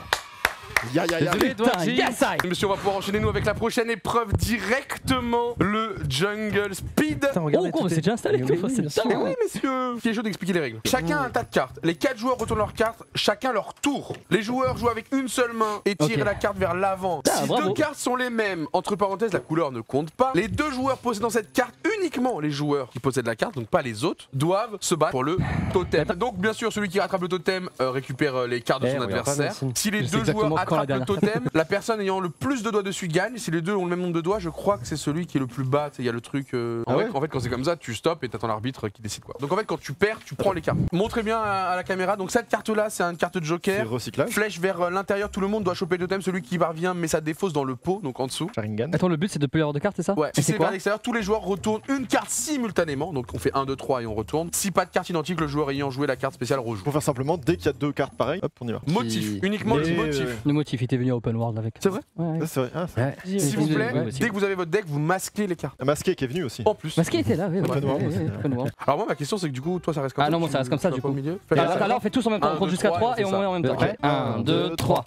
Ya, ya, ya. Désolé, Putain, Doig, yes, I. Monsieur, on va pouvoir enchaîner nous avec la prochaine épreuve directement, le Jungle Speed. Putain, regardez, Oh, tout c'est est- déjà installé, Mais tout, oui, c'est bien sûr. dingue. Oui, messieurs. Qui est chaud d'expliquer les règles. Chacun a un tas de cartes. Les 4 joueurs retournent leurs cartes, chacun leur tour. Les joueurs jouent avec une seule main et tirent Ok. la carte vers l'avant. Ah, Si bravo. 2 cartes sont les mêmes, entre parenthèses, la couleur ne compte pas. Les 2 joueurs possédant cette carte, uniquement les joueurs qui possèdent la carte, donc pas les autres, doivent se battre pour le totem. Donc, bien sûr, celui qui rattrape le totem récupère les cartes de Eh, son on regarde pas, adversaire. merci. Si les Je sais 2 exactement joueurs quand la attrapent le totem, la personne ayant le plus de doigts dessus gagne. Si les deux ont le même nombre de doigts, je crois que c'est celui qui est le plus bas. Il y a le truc. Ah ouais En fait, quand c'est comme ça, tu stops et t'attends l'arbitre qui décide quoi. Donc en fait, quand tu perds, tu prends les cartes. Montrez bien à la caméra. Donc cette carte-là, c'est une carte de C'est joker. recyclage. Flèche vers l'intérieur, tout le monde doit choper le totem. Celui qui parvient met sa défausse dans le pot, donc en dessous. Sharingan. Attends, le but c'est de plus avoir de cartes, c'est ça Ouais, Et si c'est c'est vers quoi l'extérieur, tous les joueurs retournent une carte simultanément. Donc on fait 1, 2, 3 et on retourne. Si pas de carte identique, le joueur ayant joué la carte spéciale rejoue. Pour faire simplement, dès qu'il y a 2 cartes pareilles, hop, on y va. Motif, uniquement Mais, le motif. Le motif, il était venu à Open World avec. C'est vrai Ouais. Ça, c'est vrai. Ah, c'est Ouais. S'il vous plaît, Ouais, dès que vous avez votre deck, vous masquez les cartes. Masqué qui est venu aussi. En plus. Parce qu'il était là, oui. Open ouais, World ouais, aussi. ouais, Open World. Alors moi ma question c'est que du coup toi ça reste comme Ah ça. non, moi, ça reste comme ça, tu du vas pas coup. au milieu. Et là, on fait tous en même temps, Un, on compte deux, jusqu'à trois, 3 et et on on met en même temps. Ok. 1, 2, 3.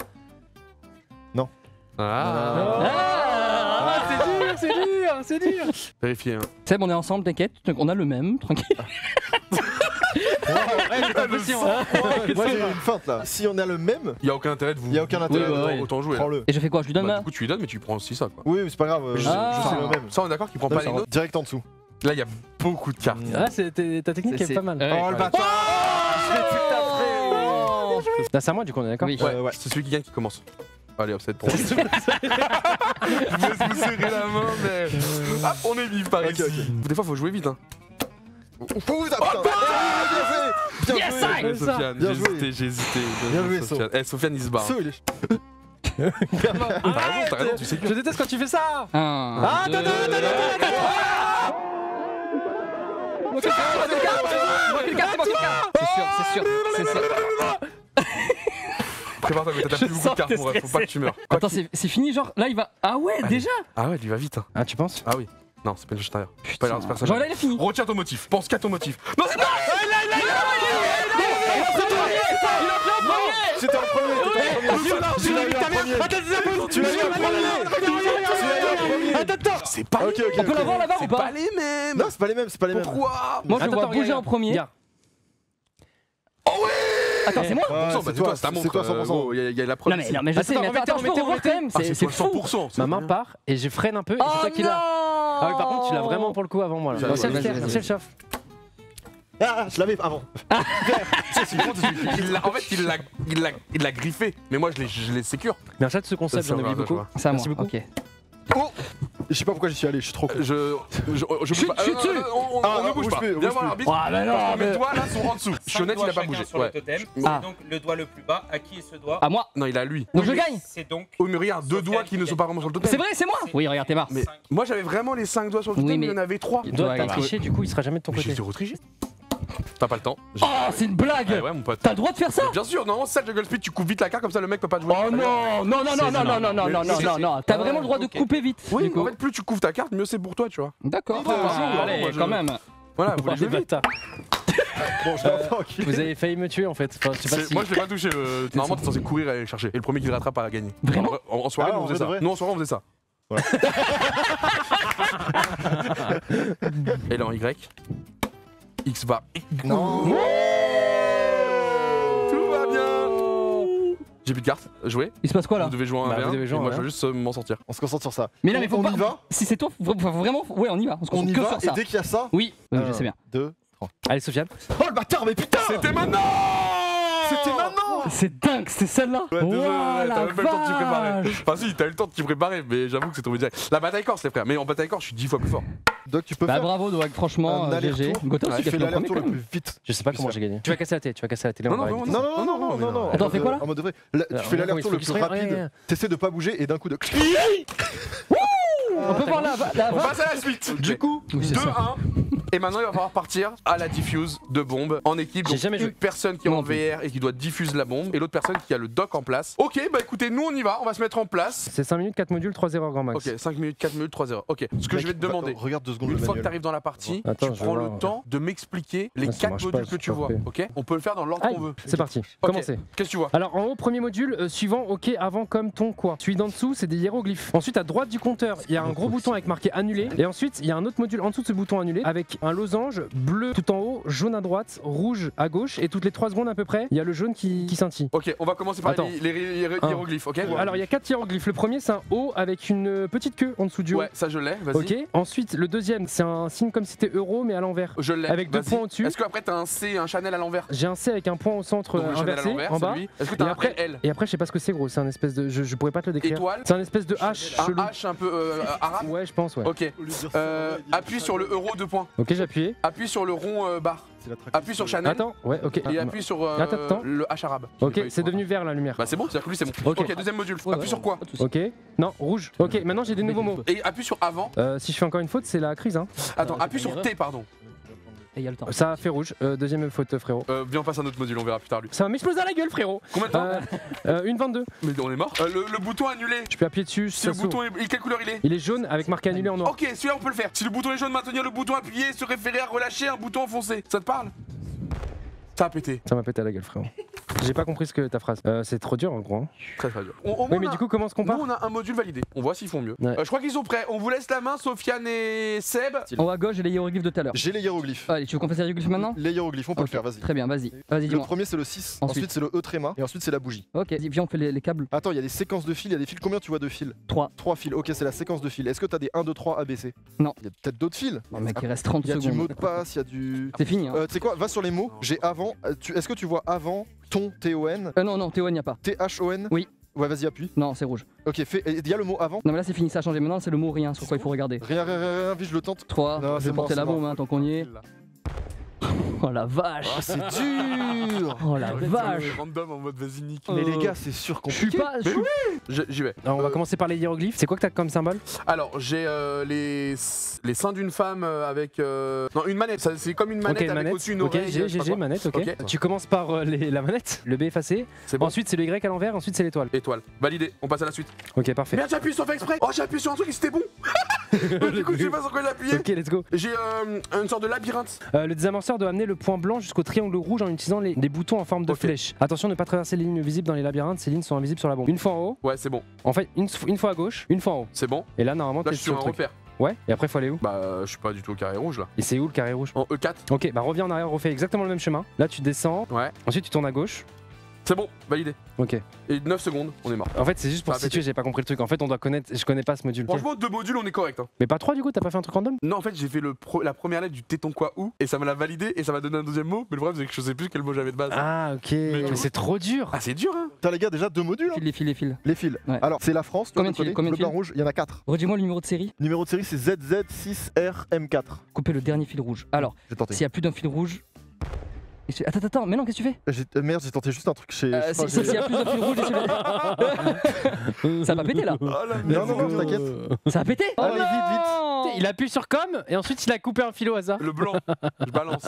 Ah. C'est dur. Vérifiez. Hein. Seb, on est ensemble, t'inquiète, on a le même, tranquille. Moi j'ai une feinte là. Si on a le même, Il y a aucun intérêt de vous. il y a aucun intérêt. ouais, ouais. Autant jouer. là. Prends-le. Et je fais quoi? Je lui donne Bah, ma. du coup tu lui donnes mais tu prends aussi ça quoi. Oui, mais c'est pas grave. Je sais Ah. le même. Ça on est d'accord qu'il prend Non, pas ça les va. autres. Direct en dessous. Là il y a beaucoup de cartes. Ah, ta technique est pas mal. Oh le bâtard. Là, c'est à moi, du coup, on est d'accord. Oui. Ouais. C'est celui qui gagne qui commence. Allez hop, c'est pour moi. Je vais vous serrer la main mais. Hop, on est vif par Ok, ici. ok. Des fois faut jouer vite hein. Ouh, putain. Bien Yes, joué. I. Ouais, Sofiane, Bien joué. j'ai hésité. Bien joué, Sofiane. Eh, Sofiane il se barre. So, il est. T'as raison, tu sais que. Je déteste quand tu fais ça. 1, 2, C'est sûr, c'est sûr. Prépare-toi, mais t'as plus beaucoup de cartes, mon ref, faut pas que tu meurs. Attends, c'est fini, genre là il va. Ah ouais, déjà. Ah ouais, il va vite. Hein. Ah, tu penses? Ah oui. Non, c'est pas une intérieur. Pas l'air de personne. Genre là il a fini. Retiens ton motif. Pense qu'à ton motif. Non, c'est pas. C'était en premier. Tu l'as eu en premier. Tu l'as eu en premier. Attends. C'est pas. Ok, ok. On peut l'avoir là-bas ou C'est pas? pas les mêmes. Non, c'est pas les mêmes, c'est pas les mêmes. Pourquoi? Moi je le vois bouger en premier. Attends, c'est moi? Ouais, Bah, c'est toi, ta c'est montre. toi 100%. Il y a la preuve. Non mais je sais, mais attends, je peux revoir quand même, c'est fou. 100%. Ma main part et je freine un peu et c'est toi qui l'as. Ah oui, par contre, tu l'as vraiment pour le coup avant moi. Là. Vas-y, C'est vas-y, le vas-y. chef. Ah, je l'avais avant. En fait, il l'a griffé. Mais moi, je l'ai sécure. Merci de ce concept, Ça, j'en ça oublie va, beaucoup. C'est à moi. Merci beaucoup. Ok. Je sais pas pourquoi j'y suis allé, je suis trop con. Je Chut, bouge pas. chut, chut. On ne bouge pas. on Viens bouge voir plus. l'arbitre. Ah mais non, Mes mais. doigts là sont en dessous. Je suis honnête, il a pas bougé. Sur le totem. Ah. C'est donc le doigt le plus bas. À qui est ce doigt? À moi. Non, il a lui. Donc je gagne. C'est donc. Oh, mais regarde, 2 doigts qui ne sont pas vraiment sur le totem. C'est vrai, c'est moi. Oui, regarde, t'es marre. Mais moi, j'avais vraiment les 5 doigts sur le totem, Oui, mais il mais- y en avait 3. Il doit Ouais, t'as bah. triché, du coup, il sera jamais de ton Mais côté. j'ai zéro triché. T'as pas le temps. Oh, c'est une blague. Ouais, mon pote. T'as le droit de faire ça? Bien sûr, non, ça, Jungle Speed, tu coupes vite la carte comme ça le mec peut pas jouer. Oh non, non, non, non, non, non, non, non, non, non, non, non. T'as vraiment le droit de Ok. couper vite. Oui, du coup. en fait, plus tu couvres ta carte, mieux c'est pour toi, tu vois. D'accord. Ah, Allez, moi, je- quand même. Voilà, vous voulez Les jouer vite. bâtards. Bon, je l'ai enfin enculé. Vous avez failli me tuer en fait. Enfin, je sais pas si... Moi je l'ai pas touché. Normalement t'es censé courir et aller le chercher. Et le premier qui le rattrape a gagné. Vraiment En soirée, Ah, on en faisait vrai ça. de vrai Nous en soirée, on faisait ça. Voilà. Et là en Y. X va. Non. Tout va bien. J'ai plus de cartes. Jouer. Il se passe quoi là? Vous devez jouer un Bah, vous 1v1. devez jouer Et un moi je 1v1. veux juste m'en sortir. On se concentre sur ça. Mais là, mais faut on pas. y va. Si c'est toi, faut vraiment. Ouais, on y va. On se On concentre y que va sur et ça. dès qu'il y a ça. Oui, je sais bien. 2, 3. Allez, Sofiane. Oh le bâtard, mais putain. C'était maintenant. C'était maintenant. C'est dingue, c'est celle-là. Ouais, désolé, Ouah, t'as même pas eu le temps de t'y préparer. vache. Enfin si, t'as eu le temps de t'y préparer, mais j'avoue que c'est tombé direct. La bataille corse les frères, mais en bataille corse je suis 10 fois plus fort. Doc, tu peux Bah faire bravo Doag, franchement, un GG. aller-retour. Gotha Tu aussi qui a fais fait le premier l'aller-retour quand le même. plus vite. Je sais pas comment j'ai gagné. Tu vas casser la télé, on Non, va non, éviter. Non, non, non, non, non. Attends, on fait quoi, là En mode vrai. Là, tu fais l'aller-retour le plus rapide. T'essaies de pas bouger et d'un coup de. On peut voir la On passe à la suite. Du coup, Oui, c'est 2-1. Et maintenant il va falloir partir à la diffuse de bombe en équipe. J'ai Donc, jamais joué. une personne qui est en VR et qui doit diffuser la bombe et l'autre personne qui a le dock en place. Ok, bah écoutez, nous on y va, on va se mettre en place. C'est 5 minutes, 4 modules, 3 erreurs grand max. Ok, 5 minutes, 4 minutes, 3 heures. Ok, ce que je vais te demander. Regarde 2 secondes Une le fois que manuel. tu arrives dans la partie, Attends, tu je vais prends voir. le temps de m'expliquer les Ah, ça 4 marche modules pas, que je tu suis vois. parfait. Ok, on peut le faire dans l'ordre Aïe, qu'on veut. c'est parti. Ok. Commencez. Qu'est-ce que tu vois? Alors en haut, premier module, suivant, ok, avant comme ton quoi. Celui d'en dessous, c'est des hiéroglyphes. Ensuite, à droite du compteur, il y a un gros bouton avec marqué annuler. Et ensuite, il y a un autre module en dessous de ce bouton annulé avec un losange bleu tout en haut, jaune à droite, rouge à gauche. Et toutes les 3 secondes à peu près, il y a le jaune qui scintille. Ok, on va commencer par Attends. les hiéroglyphes, ok? Alors il y a 4 hiéroglyphes. Le premier, c'est un O avec une petite queue en dessous du haut. Ouais, ça je l'ai, vas-y. Ok. Ensuite, le deuxième, c'est un signe comme si c'était euro mais à l'envers. Je l'ai. Avec 2 vas-y. points au-dessus. Est-ce qu'après t'as un C, un Chanel à l'envers? J'ai un C avec un point au centre Donc, le Chanel à inversé l'envers, en bas. celui. Est-ce que Et t'as un après, L? et après, je sais pas ce que c'est gros. C'est un espèce de, je pourrais pas te le décrire. Étoile? C'est un espèce de H Un chelou. H un peu arabe? Ouais, je pense, ouais. Ok. Appuie sur le euro 2 points. Ok, j'ai appuyé. Appuie sur le rond barre. Appuie sur Chanel. Attends, ouais, ok. Et appuie sur Attends. le H arabe. Ok, c'est devenu vert la lumière. Bah c'est bon, c'est-à-dire que lui c'est bon. Ok. Ok, deuxième module. Ouais, Appuie ouais, sur quoi? pas de soucis. Ok. Non, rouge. Ok, maintenant j'ai des nouveaux mots. Et appuie sur avant. Si je fais encore une faute, c'est la crise, hein. Attends, j'ai appuie fait une sur T, pardon. Et il y a le temps. Ça a fait rouge. Deuxième faute, frérot. Viens, on passe à un autre module, on verra plus tard lui. Ça va m'exploser à la gueule, frérot. Combien de temps? Une 22. Mais on est mort. Le bouton annulé. Je peux appuyer dessus. Si Ça le bouton s'ouvre. est. Quelle couleur il est? Il est jaune avec marqué annulé en noir. Ok, celui-là on peut le faire. Si le bouton est jaune, maintenir le bouton appuyé, se référer à relâcher un bouton enfoncé. Ça te parle? Ça a pété. Ça m'a pété à la gueule, frérot. J'ai pas compris ce que ta phrase. C'est trop dur en gros. Hein. Très très dur. Oui, mais du coup, comment est-ce qu'on nous part? on a un module validé. On voit s'ils font mieux. Ouais. Je crois qu'ils sont prêts. On vous laisse la main, Sofiane et Seb. En haut à gauche, j'ai les hiéroglyphes de tout à l'heure. J'ai les hiéroglyphes. Allez, tu veux qu'on fasse les hiéroglyphes maintenant? Les hiéroglyphes, on peut le Ok, faire, vas-y. Très bien, vas-y. Vas-y, Le dis-moi. premier c'est le 6, Ensuite. ensuite c'est le E tréma et ensuite c'est la bougie. Ok, viens, on fait les câbles. Attends, il y a des séquences de fils, il y a des fils. Combien tu vois de fils? 3. 3 fils, ok, c'est la séquence de fils. Est-ce que t'as des 1, 2, 3 ABC? Non. Il y a peut-être d'autres fils. Oh mec, il reste 30 Il y a du mot secondes. de passe, il y a du. C'est fini, hein. Tu sais quoi, va sur les mots. J'ai avant. Est-ce que tu vois avant ton T-O-N? Non, Théo, il n'y a pas. T-H-O-N? Oui. Ouais, vas-y, appuie. Non, c'est rouge. Ok, fais. Il y a le mot avant? Non, mais là, c'est fini, ça a changé. Maintenant, c'est le mot rien sur quoi il faut regarder. Rien, vite, je le tente. 3. Non, Je c'est vais mort, porter la c'est bombe, mort. hein, tant qu'on y est. Oh la vache. Ah, c'est dur! Oh la vache. Random en mode vas-y nique. Mais les gars, c'est sûr qu'on Je suis pas. je suis- J'y vais. Alors, on va commencer par les hiéroglyphes. C'est quoi que t'as comme symbole? Alors, j'ai les seins d'une femme avec. Non, une manette. C'est comme une manette Ok, avec manette. au-dessus une Ok, oreille. je sais pas j'ai quoi. manette, ok. Ok. Tu commences par la manette, le B effacé. C'est bon. Ensuite, c'est le Y à l'envers, ensuite, c'est l'étoile. Étoile. Validé. On passe à la suite. Ok, parfait. Merde, j'appuie sur fait exprès. Oh, j'ai appuyé sur un truc et c'était bon. Du coup, je sais pas sur quoi j'ai appuyé. Ok, let's go. J'ai une sorte de labyrinthe. Le désamorceur doit amener le point blanc jusqu'au triangle rouge en utilisant des boutons en forme de Ok. flèche. Attention de ne pas traverser les lignes visibles dans les labyrinthes, ces lignes sont invisibles sur la bombe. Une fois en haut, Ouais, c'est bon. en fait, une fois à gauche, une fois en haut. C'est bon. Et là, normalement, Là, t'es je suis sur sur un le truc. repère. Ouais, et après, faut aller où? Bah, je suis pas du tout au carré rouge là. Et c'est où le carré rouge? En E4. Ok, bah reviens en arrière, refais exactement le même chemin. Là, tu descends, Ouais. ensuite tu tournes à gauche. C'est bon, validé. Ok. Et 9 secondes, on est mort. En fait, c'est juste pour Ça va situer, j'ai pas compris le truc. En fait, on doit connaître, je connais pas ce module. Franchement, 2 modules, on est correct. Hein. Mais pas 3 du coup, t'as pas fait un truc random? Non, en fait, j'ai fait la première lettre du téton quoi ou et ça me l'a validé et ça m'a donné un deuxième mot. Mais le problème, c'est que je sais plus quel mot j'avais de base. Ah, ok. tu Mais vois- c'est trop dur. Ah, c'est dur, hein. T'as les gars déjà 2 modules. Hein. Les fils. Les fils. Ouais. Alors, c'est la France, tu vois, Combien de le fils, combien de bleu, blanc, fils rouge, il y en a 4. Redis-moi le numéro de série. Numéro de série, c'est ZZ6RM4. Couper le dernier fil rouge. Alors, J'ai tenté. s'il y a plus d'un fil rouge. Attends, mais non, qu'est-ce que tu fais? Merde, j'ai tenté juste un truc chez. je crois que S'il j'ai- y a plus d'un fil rouge, ça va péter là. Non, t'inquiète. Ça a pété. Allez, vite, vite. il appuie sur com et ensuite il a coupé un fil au hasard. Le blanc, je balance.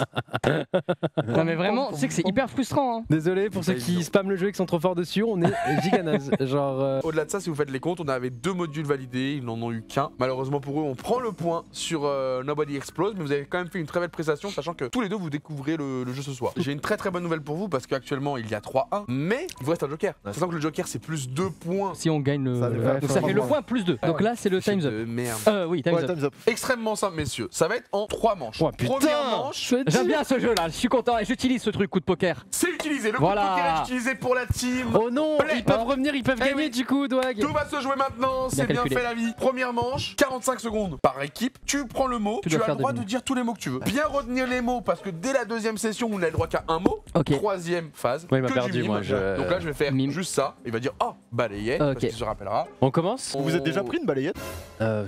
Non mais vraiment, tu sais que c'est hyper frustrant. Hein. Désolé pour ceux qui spamment le jeu et qui sont trop forts dessus, on est giganazes. Genre. Au-delà de ça, si vous faites les comptes, on avait 2 modules validés, ils n'en ont eu qu'un. Malheureusement pour eux, on prend le point sur Nobody Explode, mais vous avez quand même fait une très belle prestation, sachant que tous les deux vous découvrez le jeu ce soir. J'ai une très bonne nouvelle pour vous parce qu'actuellement il y a 3-1, mais il vous reste un joker. Sachant que le joker c'est plus 2 points. Si on gagne le. Ça va Donc ça fait le point plus 2. Donc là c'est le time's up. Merde. Oui, time's Ouais, up. time's up. Extrêmement simple, messieurs. Ça va être en 3 manches. Oh, putain. Première manche, J'aime bien ce jeu là, je suis content et j'utilise ce truc coup de poker. c'est utilisé. Le Voilà. coup de poker est utilisé pour la team. Oh non, Play. ils peuvent revenir, ils peuvent Eh gagner oui. du coup, Dwag. Tout va se jouer maintenant, c'est bien calculé. fait la vie. Première manche, 45 secondes par équipe. Tu prends le mot, Tu tu dois as faire le droit deviner. de dire tous les mots que tu veux. Bien retenir les mots parce que dès la deuxième session, on n'a le droit qu'à un mot. Ok. Troisième phase. Ouais, il m'a que perdu, du mime. moi, je- Donc là, je vais faire Mime. juste ça. Il va dire oh, balayette, parce Ok. qu'il se rappellera. On commence Vous êtes déjà pris une balayette?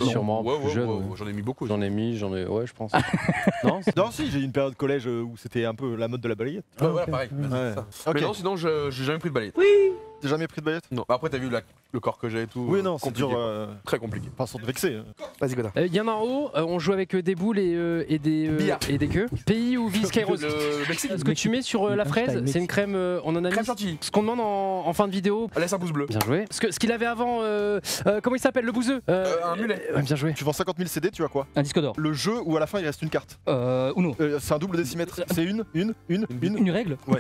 Sûrement Ouais, plus ouais, jeune. ouais, ouais. ouais, j'en ai mis beaucoup. J'en ai mis, ouais, je pense. Non Non, si, j'ai eu une période collège où c'était un peu la mode de la balayette. Ouais, voilà, pareil. Ouais. c'est ça. Ok. Mais non, sinon, j'ai jamais pris de balayette. T'as jamais pris de balayette? Non. Après, t'as vu le corps que j'ai et tout. Oui, non, c'est compliqué, dur. quoi. Très compliqué. Pas sans te vexer. Vas-y, Godin. Il y en a en haut, on joue avec des boules et des Billard. et des queues. Pays ou ville Skyros. Le Mexique. Ce que tu mets sur la fraise, c'est une crème. On en a Crème mis. chantilly. Ce qu'on demande en fin de vidéo. Laisse un pouce bleu. Bien joué. Ce qu'il avait avant, comment il s'appelle, le bouseux. Un mulet. Ouais, bien joué. Tu vends 50 000 CD, tu as quoi? Un disque d'or. Le jeu où à la fin il reste une carte. Uno. C'est un double décimètre. C'est une. Une règle. Ouais.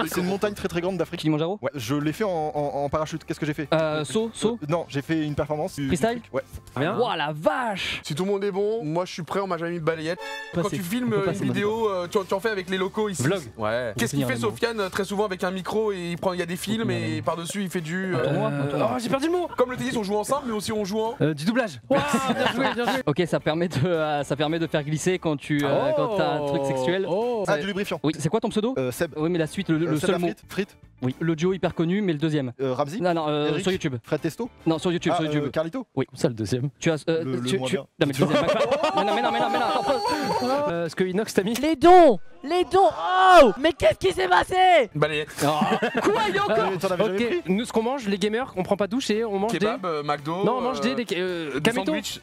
C'est une montagne très grande d'Afrique. Kilimanjaro. Ouais, je l'ai fait en parachute. Qu'est-ce que j'ai fait? Saut. Non, j'ai fait une performance. Freestyle. Ouais. Bien. Ouah la vache. Si tout le monde est bon, moi je suis prêt, on m'a jamais mis de balayette. Quand Passer. tu filmes On peut une passer, vidéo, tu en fais avec les locaux ici. Vlog. Ouais. Qu'est-ce qu'il finir fait le mot. Sofiane très souvent avec un micro et il y a des films finir le et mot. par-dessus il fait du. Tournoi. Oh, j'ai perdu le mot. Comme le tennis, on joue ensemble mais aussi on joue en. Du doublage. Ouah, bien joué, bien joué. Ok, ça permet de faire glisser quand quand t'as un truc sexuel. Oh. Ah, du lubrifiant. Oui, c'est quoi ton pseudo? Seb. Oui, mais la suite, le Seb seul la mot. Frite. Oui, le duo hyper connu, mais le deuxième. Ramsey. Non, Eric. sur YouTube. Fred Testo. Non, sur YouTube, sur YouTube. Carlito. Ça le deuxième. Tu as. Le tu, moins tu- bien. Non, mais le deuxième. mais non, attends, pause. Ce que Inox t'a mis. Les dons. Oh, mais qu'est-ce qui s'est passé? Balayette. Quoi, il y a encore T'en avais jamais pris? Ok, nous ce qu'on mange, les gamers, on prend pas douche et on mange Kebab, McDo. des. Non, on mange des Kameto. sandwich.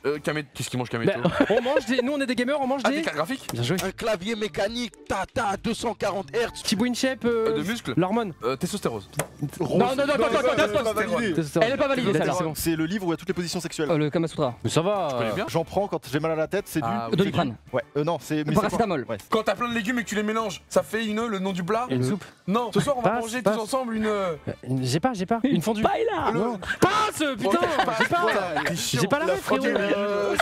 Qu'est-ce qu'il mange Kameto? Ben, on mange des. Nous on est des gamers, on mange Ah, des des. cartes graphiques. Bien joué. Un clavier mécanique, tata, 240 Hz. Thibaut InShape. De muscles. L'hormone. Testostérose. Non, attends. C'est pas validé. Elle est pas validée, Il a dit, celle-là. c'est bon. C'est le livre où il y a toutes les positions sexuelles. Le Kama Sutra. Mais ça va. Tu connais bien? J'en prends quand j'ai mal à la tête, c'est Ah, du. oui. Doliprane. Ouais, non, c'est. mais c'est quoi? Paracétamol. Ouais. Quand t'as plein de légumes et que tu les mélanges, ça fait le nom du plat. Et une soupe. Non, ce soir on va Passe, manger passe. tous ensemble une. J'ai pas. Une fondue. Paella. Non. Passe, putain. J'ai pas. J'ai pas la ref, frérot.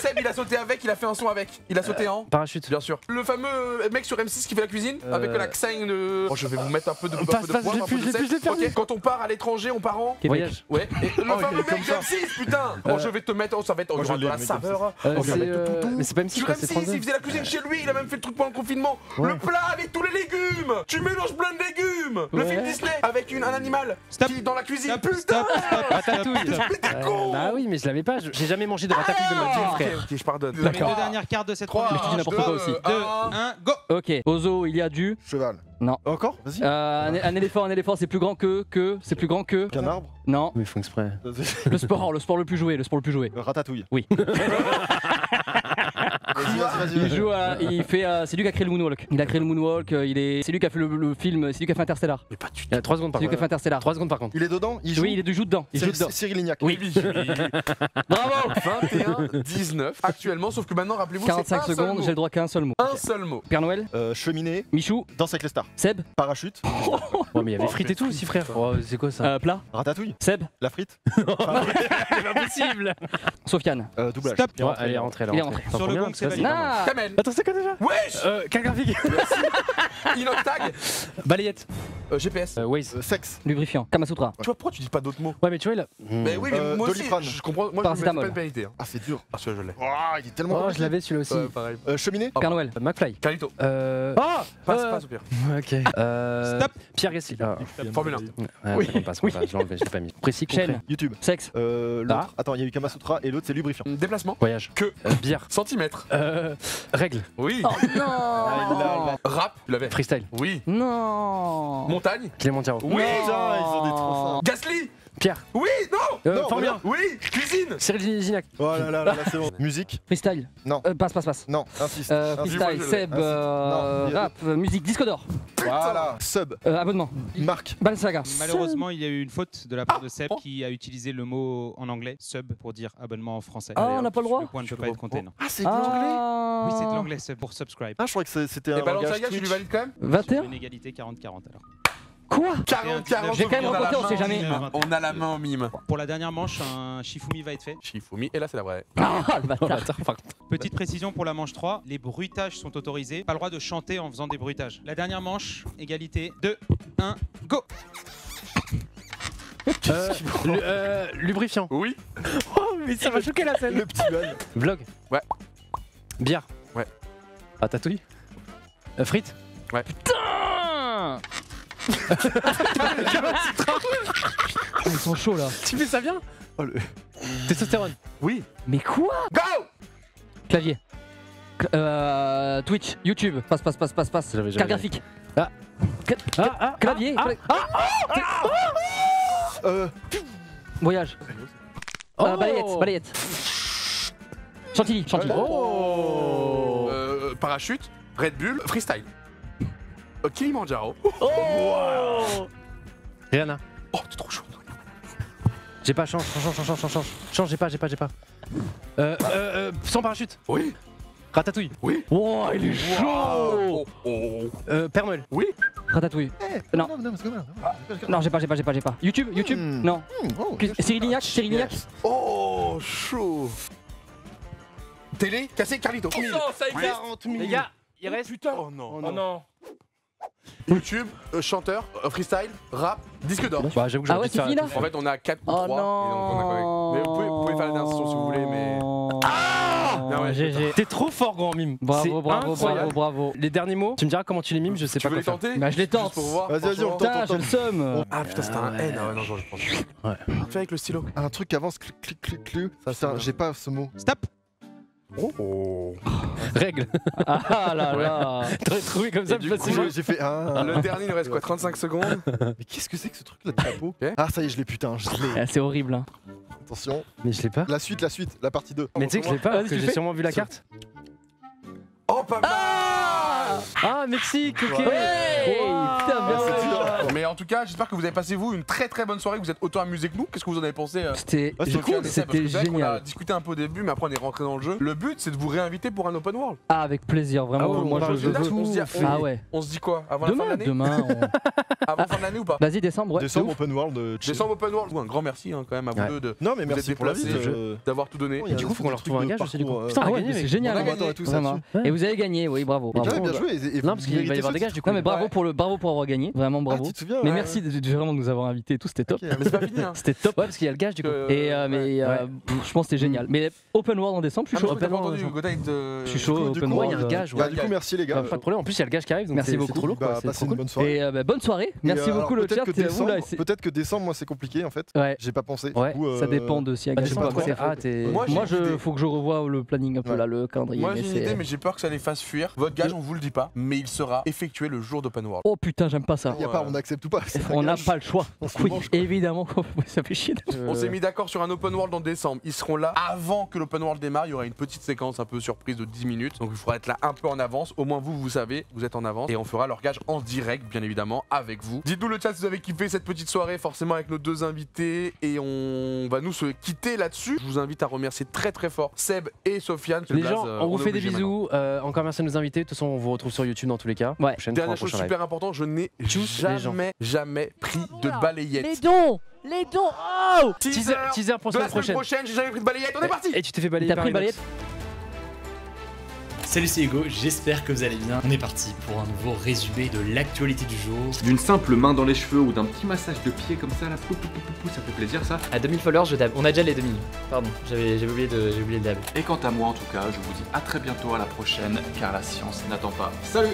Seb il a sauté avec, il a fait un son avec. Il a sauté en. Parachute. Bien sûr. Le fameux mec sur M6 qui fait la cuisine avec la xing de. Oh, je vais vous mettre un peu de Passe, poivre, un peu de je l'ai sel. perdu. Ok. Quand on part à l'étranger, on part en. Voyage. Ouais. Et le fameux il est mec comme de ça. M6, putain. Oh, je vais te mettre. Oh, ça va être. Moi, Il y aura je de l'ai, la le mec de saveur. Mais c'est pas M6 Sur quoi, c'est M6, 32. il faisait la cuisine chez lui, il a même fait le truc pendant le confinement. Ouais. Le plat avec tous les légumes. Tu mélanges plein de légumes. Le Ouais. film Disney avec un animal qui est dans la cuisine. Putain. Ratatouille. Mais t'es con. Bah oui, mais je l'avais pas. J'ai jamais mangé de ratatouille de ma vie, frère. Ok, je pardonne. Les deux dernières cartes de cette 3, première je dis n'importe quoi aussi. 2, 1, go. Ok. Ozo, il y a du. Cheval. Non. Encore? Vas-y. Un éléphant, c'est plus grand que. C'est plus grand que. Qu'un arbre. Non. Mais ils font exprès. Le sport le plus joué. Ratatouille. Oui. Vas-y. Il joue à. Il fait. C'est lui qui a créé le moonwalk. Il a créé le moonwalk. C'est lui qui a fait le film. C'est lui qui a fait Interstellar. Mais pas du Il y a 3 secondes par C'est lui qui a contre. fait Interstellar. 3 secondes par contre. Il est dedans? Il joue? Oui, il joue dedans. Il joue dedans. Cyril Lignac. Oui. Bravo. 21-19 actuellement, sauf que maintenant, rappelez-vous, c'est 45 un seul secondes, mot. j'ai le droit qu'à un seul mot. Un seul mot. Père Noël, Cheminée. Michou, Danse avec les stars. Seb, Parachute. Ouais, mais il y avait frites et tout aussi, frère. Oh, c'est quoi ça? plat, Ratatouille. Seb, La frite. C'est pas possible. Sofiane. Doublage. Stop. Ouais, allez, rentrez là. Il est rentré. T'en Sur le combien gong, c'est Ça, validé. pas mal. Ah Kamel. Attends, c'est quoi déjà? Wesh. Carte graphique. Inoctag. Balayette. GPS. Waze. Sexe. Lubrifiant, Kamasutra. Tu vois, pourquoi tu dis pas d'autres mots? Ouais, mais tu vois, il a. Mais oui, mais moi aussi, Doliprane. je comprends. Moi, je me mets Paracétamol. pas une pénalité. Hein. Ah, c'est dur. Ah, celui-là, je l'ai. Oh, il est tellement Oh, je compliqué. l'avais celui-là aussi. pareil. Cheminée. Père Noël. McFly. Carlito. Ah Passe au pire. Ok. Stop. Pierre Gasly. Ah. Formule 1. Ouais, Oui. ça compte pas, ça compte pas. Je l'ai enlevé, je l'ai pas mis. Précis, concret. Chaîne, YouTube. sexe, L'autre. Attends, il y a eu Kamasutra et l'autre c'est lubrifiant. Déplacement. Voyage. Que. Bière. Centimètre. Règle. Oui. Oh non Rap. Tu l'avais. Freestyle. Oui. Non Montagne. Clément Tiaro. Oui. Putain, ils ont des trop Gasly. Pierre. Oui, non. Non, Fort bien. Oui, cuisine. Cyril Gignac. Oh là là, c'est bon. Musique? Freestyle. Non. Passe. Non, insiste. Freestyle, je l'ai. Seb, Non. rap, musique, disque d'or. Voilà. Sub. Abonnement. Marque. Balenciaga. Malheureusement, il y a eu une faute de la part de Seb qui a utilisé le mot en anglais, sub, pour dire abonnement en français. Ah, on n'a pas le droit. Le point ne peut pas être compté, non. Ah, c'est de l'anglais? Ah. Oui, c'est de l'anglais, Seb, pour subscribe. Ah, je crois que c'était un Et langage Balenciaga, tu lui Twitch. valides quand même? 21. Une égalité 40-40 alors. Quoi? 40-40. J'ai quand même on a remporté, la on sait main jamais. en mime. On a la main en mime. Pour la dernière manche, un Shifumi va être fait. Shifumi, et là c'est la vraie. Ah, le bâtard. Petite précision pour la manche 3, les bruitages sont autorisés. Pas le droit de chanter en faisant des bruitages. La dernière manche, égalité 2, 1, go. Lubrifiant. Oui. Oh, mais ça m'a choqué la scène. Le petit van. Vlog. Ouais. Bière. Ouais. Ratatouille. Frites. Putain. Ils sont chauds là. Tu fais ça bien. Oh, le... Testostérone. Oui. Mais quoi? Go. Clavier. Twitch, YouTube, passe. J'avais Carte graphique. Clavier. Voyage. Balayette. Chantilly. Oh. Parachute, Red Bull, freestyle. Kilimanjaro. Rihanna. Oh, t'es trop chaud. J'ai pas, change. Change, j'ai pas. Sans parachute. Oui. Ratatouille. Oui. Wow, il est chaud. Père Noël. Oui. Ratatouille. Non. Non, j'ai pas. YouTube. Non. Cyril Lignac. Oh, chaud. Télé, cassé, Carlito. 40 000. Les gars, il reste. Putain. Oh non. Oh non. YouTube, chanteur, freestyle, rap, disque d'or. Bah, j'avoue que Ah j'ai ouais, envie de c'est faire fini, là En fait, on a 4 ou 3. Oh non. Mais vous pouvez faire la dernière session si vous voulez, mais. Non, ouais, GG. T'es trop fort, grand mime. Bravo. Bravo. Les derniers mots, tu me diras comment tu les mimes, je sais Tu pas veux les quoi faire. tenter? Bah, je les tente. Juste pour voir, Vas-y, franchement. on tente. Putain, j'ai le seum. Ah putain, c'était un N. Ah ouais, non, je pense. Ouais. Fais avec le stylo. Un truc qui avance, clic. Putain, j'ai pas ce mot. Stop. Oh. Règle. Ah là là. T'aurais trouvé comme ça Et du plus coup, facilement. J'ai fait un. Le dernier, il nous reste quoi? 35 secondes. Mais qu'est-ce que c'est que ce truc là de chapeau? Ok. Ah, ça y est, je l'ai, putain, je l'ai. Ah, c'est horrible. Hein. Attention. Mais je l'ai pas. La suite, la partie 2. Mais tu sais que je l'ai pas, parce que tu j'ai fais. sûrement vu la carte. Oh, pas mal. Ah, Mexique, ok. Hey, putain, bien c'est joué. dur. Mais en tout cas, j'espère que vous avez passé vous une très bonne soirée, que vous êtes autant amusés que nous. Qu'est-ce que vous en avez pensé? C'était Ah, c'est cool, cool, c'était On a génial. discuté un peu au début, mais après on est rentré dans le jeu. Le but, c'est de vous réinviter pour un open world. Ah, avec plaisir, vraiment. Ah ouais, moi, on je parle de veux. date, on se dit- Ah ouais. On se dit quoi? Avant la fin de l'année? Demain. Avant la fin de l'année ou pas? Vas-y, décembre. Ouais. Décembre de ouf. Open World. chill. Décembre open world. Un grand merci quand même à vous Ouais. deux de Non, mais Vous merci êtes pour la déplacés, visite. d'avoir tout donné. Et du coup, faut qu'on leur retrouve un gage aussi, du coup. Putain, Ah on a ouais, gagné, mais c'est mec. génial. On attend tous Vraiment. là-dessus. Et vous avez gagné, oui, bravo. Bien bravo. joué. Non, parce qu'il va y avoir des gages, du coup. Non, mais bravo Ouais. bravo pour avoir gagné, vraiment bravo. Ah, tu te souviens? Mais ouais. merci vraiment de nous avoir invités et tout, c'était top. Ok, Mais c'est pas fini, hein. C'était top. Ouais, parce qu'il y a le gage, du coup. Je pense que c'était génial. Mais open world en décembre, je suis chaud. T'as pas entendu, Gotha, il te. Je suis chaud. Du Open coup, Moi, il y a un world. gage, Bah, ouais. du coup, merci les gars. Pas de problème. En plus, il y a le gage qui arrive, donc Merci c'est beaucoup. trop lourd, quoi. Bah, C'est passez trop une cool. bonne soirée. Et bonne soirée. Merci alors, beaucoup le peut-être chat. que Vous là, décembre- c'est- Peut-être que décembre, moi, c'est compliqué en fait. Ouais. J'ai pas pensé. Ouais, Du coup, Ça dépend de s'il y a Bah, gage je sais ou pas pas. quoi. C'est- Ah, t'es. Moi, j'ai Moi, une idée. faut que je revoie le planning un peu Ouais. là, le calendrier. Moi mais j'ai une c'est- idée, mais j'ai peur que ça les fasse fuir. Votre gage, on vous le dit pas, mais il sera effectué le jour d'open world. Oh putain, j'aime pas ça. Il y a pas, on accepte ou pas. c'est un On n'a gage. pas le choix. On se Oui, mange, évidemment, ça fait chier. On s'est mis d'accord sur un open world en décembre. Ils seront là avant que l'open world démarre. Il y aura une petite séquence un peu surprise de 10 minutes. Donc il faudra être là un peu en avance. Au moins vous savez, vous êtes en avance. Et on fera leur gage en direct, bien évidemment, avec vous. Dites-nous le chat si vous avez kiffé cette petite soirée, forcément avec nos deux invités. Et on va nous se quitter là-dessus. Je vous invite à remercier très fort Seb et Sofiane. Les gens, on vous fait des bisous. Encore merci à nos invités. De toute façon, on vous retrouve sur YouTube dans tous les cas. Ouais. Prochaine fois, Dernière chose prochain live. super importante, je n'ai Tchuss, les gens. jamais pris de balayette. Les dons. Oh. Teaser pour De la la semaine prochaine. prochaine, j'ai jamais pris de balayette. On est parti. Et tu t'es fait balayer T'as par pris Inox. balayette? Salut, c'est Hugo, j'espère que vous allez bien. On est parti pour un nouveau résumé de l'actualité du jour. D'une simple main dans les cheveux ou d'un petit massage de pied comme ça, là, ça fait plaisir ça. À 2000 followers, je dab. On a déjà les 2000. Pardon, j'avais oublié le dab. Et quant à moi en tout cas, je vous dis à très bientôt à la prochaine, car la science n'attend pas. Salut!